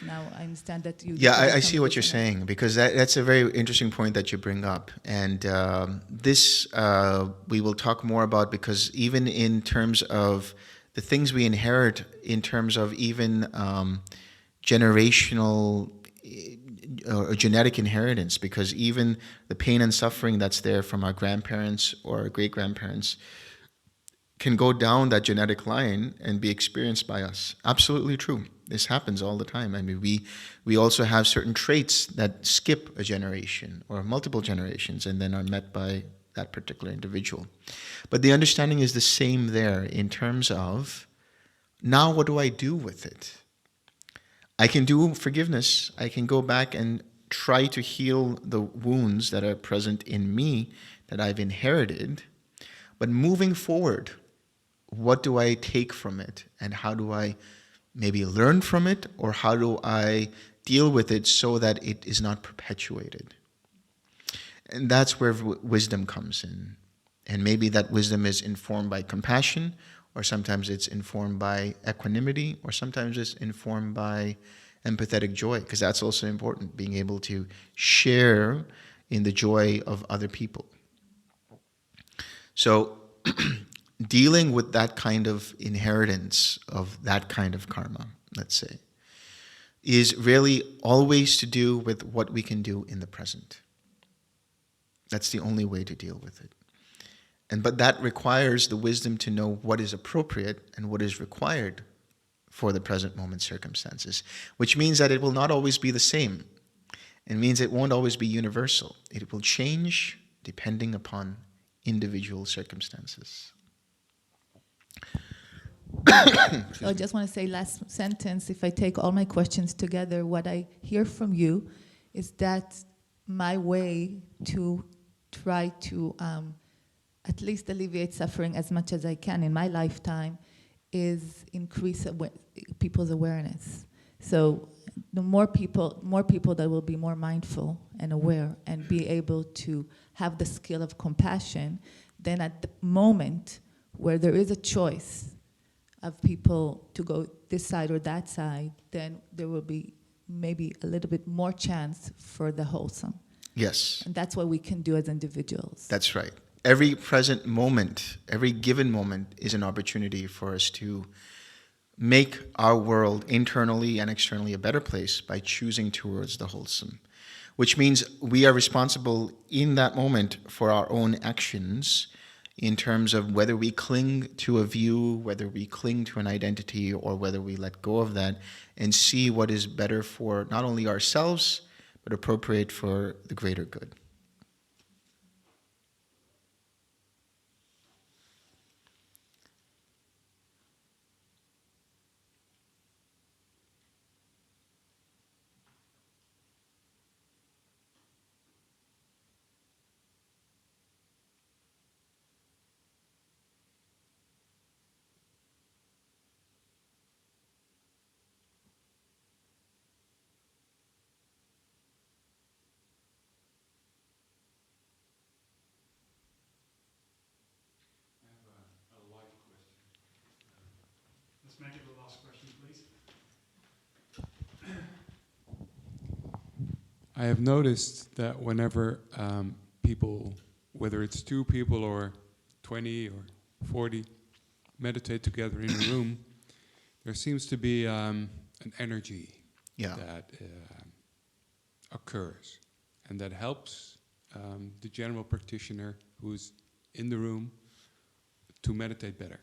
now I understand that you. Yeah, I see what you're saying, because that's a very interesting point that you bring up, and this we will talk more about, because even in terms of the things we inherit, in terms of even generational or genetic inheritance, because even the pain and suffering that's there from our grandparents or our great-grandparents can go down that genetic line and be experienced by us. Absolutely true. This happens all the time. I mean, we also have certain traits that skip a generation or multiple generations and then are met by that particular individual. But the understanding is the same there in terms of, now what do I do with it? I can do forgiveness. I can go back and try to heal the wounds that are present in me that I've inherited. But moving forward, what do I take from it? And how do I maybe learn from it? Or how do I deal with it so that it is not perpetuated? And that's where wisdom comes in. And maybe that wisdom is informed by compassion, or sometimes it's informed by equanimity, or sometimes it's informed by empathetic joy, because that's also important, being able to share in the joy of other people. So dealing with that kind of inheritance of that kind of karma, let's say, is really always to do with what we can do in the present. That's the only way to deal with it. But that requires the wisdom to know what is appropriate and what is required for the present moment circumstances, which means that it will not always be the same. It means it won't always be universal. It will change depending upon individual circumstances. So I just want to say last sentence, if I take all my questions together, what I hear from you is that my way to try to at least alleviate suffering as much as I can in my lifetime is increase people's awareness. So the more people that will be more mindful and aware and be able to have the skill of compassion, then at the moment where there is a choice of people to go this side or that side, then there will be maybe a little bit more chance for the wholesome. Yes. And that's what we can do as individuals. That's right. Every present moment, every given moment is an opportunity for us to make our world internally and externally a better place by choosing towards the wholesome, which means we are responsible in that moment for our own actions in terms of whether we cling to a view, whether we cling to an identity, or whether we let go of that and see what is better for not only ourselves, but appropriate for the greater good. Let's make it the last question, please. I have noticed that whenever people, whether it's 2 people or 20 or 40, meditate together in a room, there seems to be an energy that occurs, and that helps the general practitioner who's in the room to meditate better.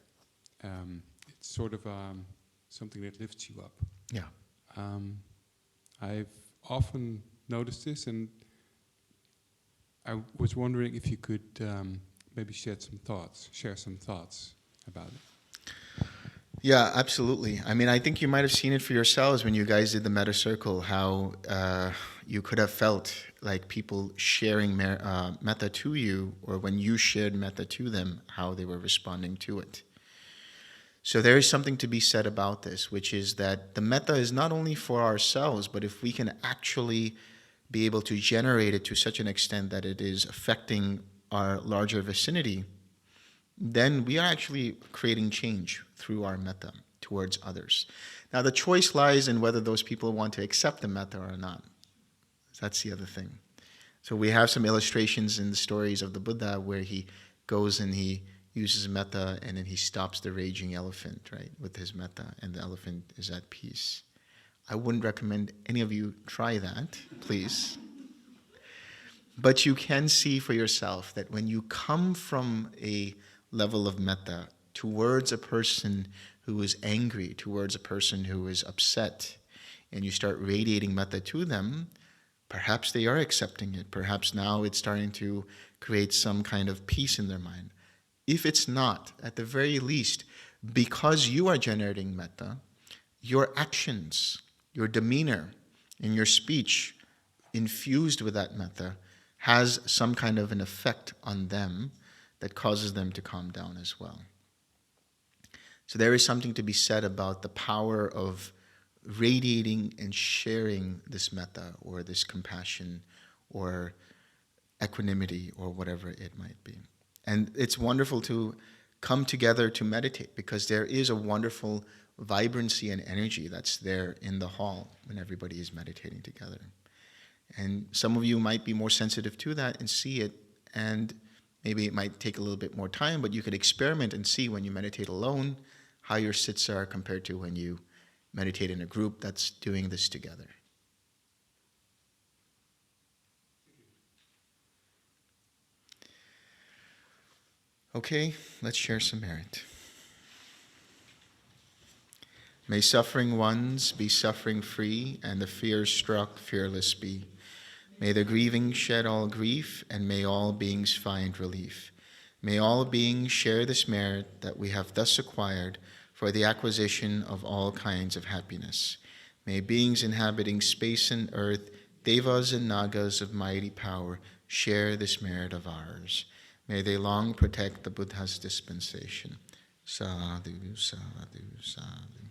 It's sort of something that lifts you up. Yeah. I've often noticed this, and I was wondering if you could maybe share some thoughts about it. Yeah, absolutely. I mean, I think you might have seen it for yourselves when you guys did the Metta Circle, how you could have felt like people sharing metta to you, or when you shared metta to them, how they were responding to it. So there is something to be said about this, which is that the metta is not only for ourselves, but if we can actually be able to generate it to such an extent that it is affecting our larger vicinity, then we are actually creating change through our metta towards others. Now, the choice lies in whether those people want to accept the metta or not. That's the other thing. So we have some illustrations in the stories of the Buddha where he goes and he uses metta and then he stops the raging elephant, right, with his metta, and the elephant is at peace. I wouldn't recommend any of you try that, please. But you can see for yourself that when you come from a level of metta towards a person who is angry, towards a person who is upset, and you start radiating metta to them, perhaps they are accepting it. Perhaps now it's starting to create some kind of peace in their mind. If it's not, at the very least, because you are generating metta, your actions, your demeanor, and your speech infused with that metta has some kind of an effect on them that causes them to calm down as well. So there is something to be said about the power of radiating and sharing this metta or this compassion or equanimity or whatever it might be. And it's wonderful to come together to meditate because there is a wonderful vibrancy and energy that's there in the hall when everybody is meditating together. And some of you might be more sensitive to that and see it, and maybe it might take a little bit more time, but you could experiment and see when you meditate alone how your sits are compared to when you meditate in a group that's doing this together. Okay, let's share some merit. May suffering ones be suffering free, and the fear struck fearless be. May the grieving shed all grief, and may all beings find relief. May all beings share this merit that we have thus acquired, for for the acquisition of all kinds of happiness. May beings inhabiting space and earth, devas and nagas of mighty power, share this merit of ours. May they long protect the Buddha's dispensation. Sadhu, sadhu, sadhu.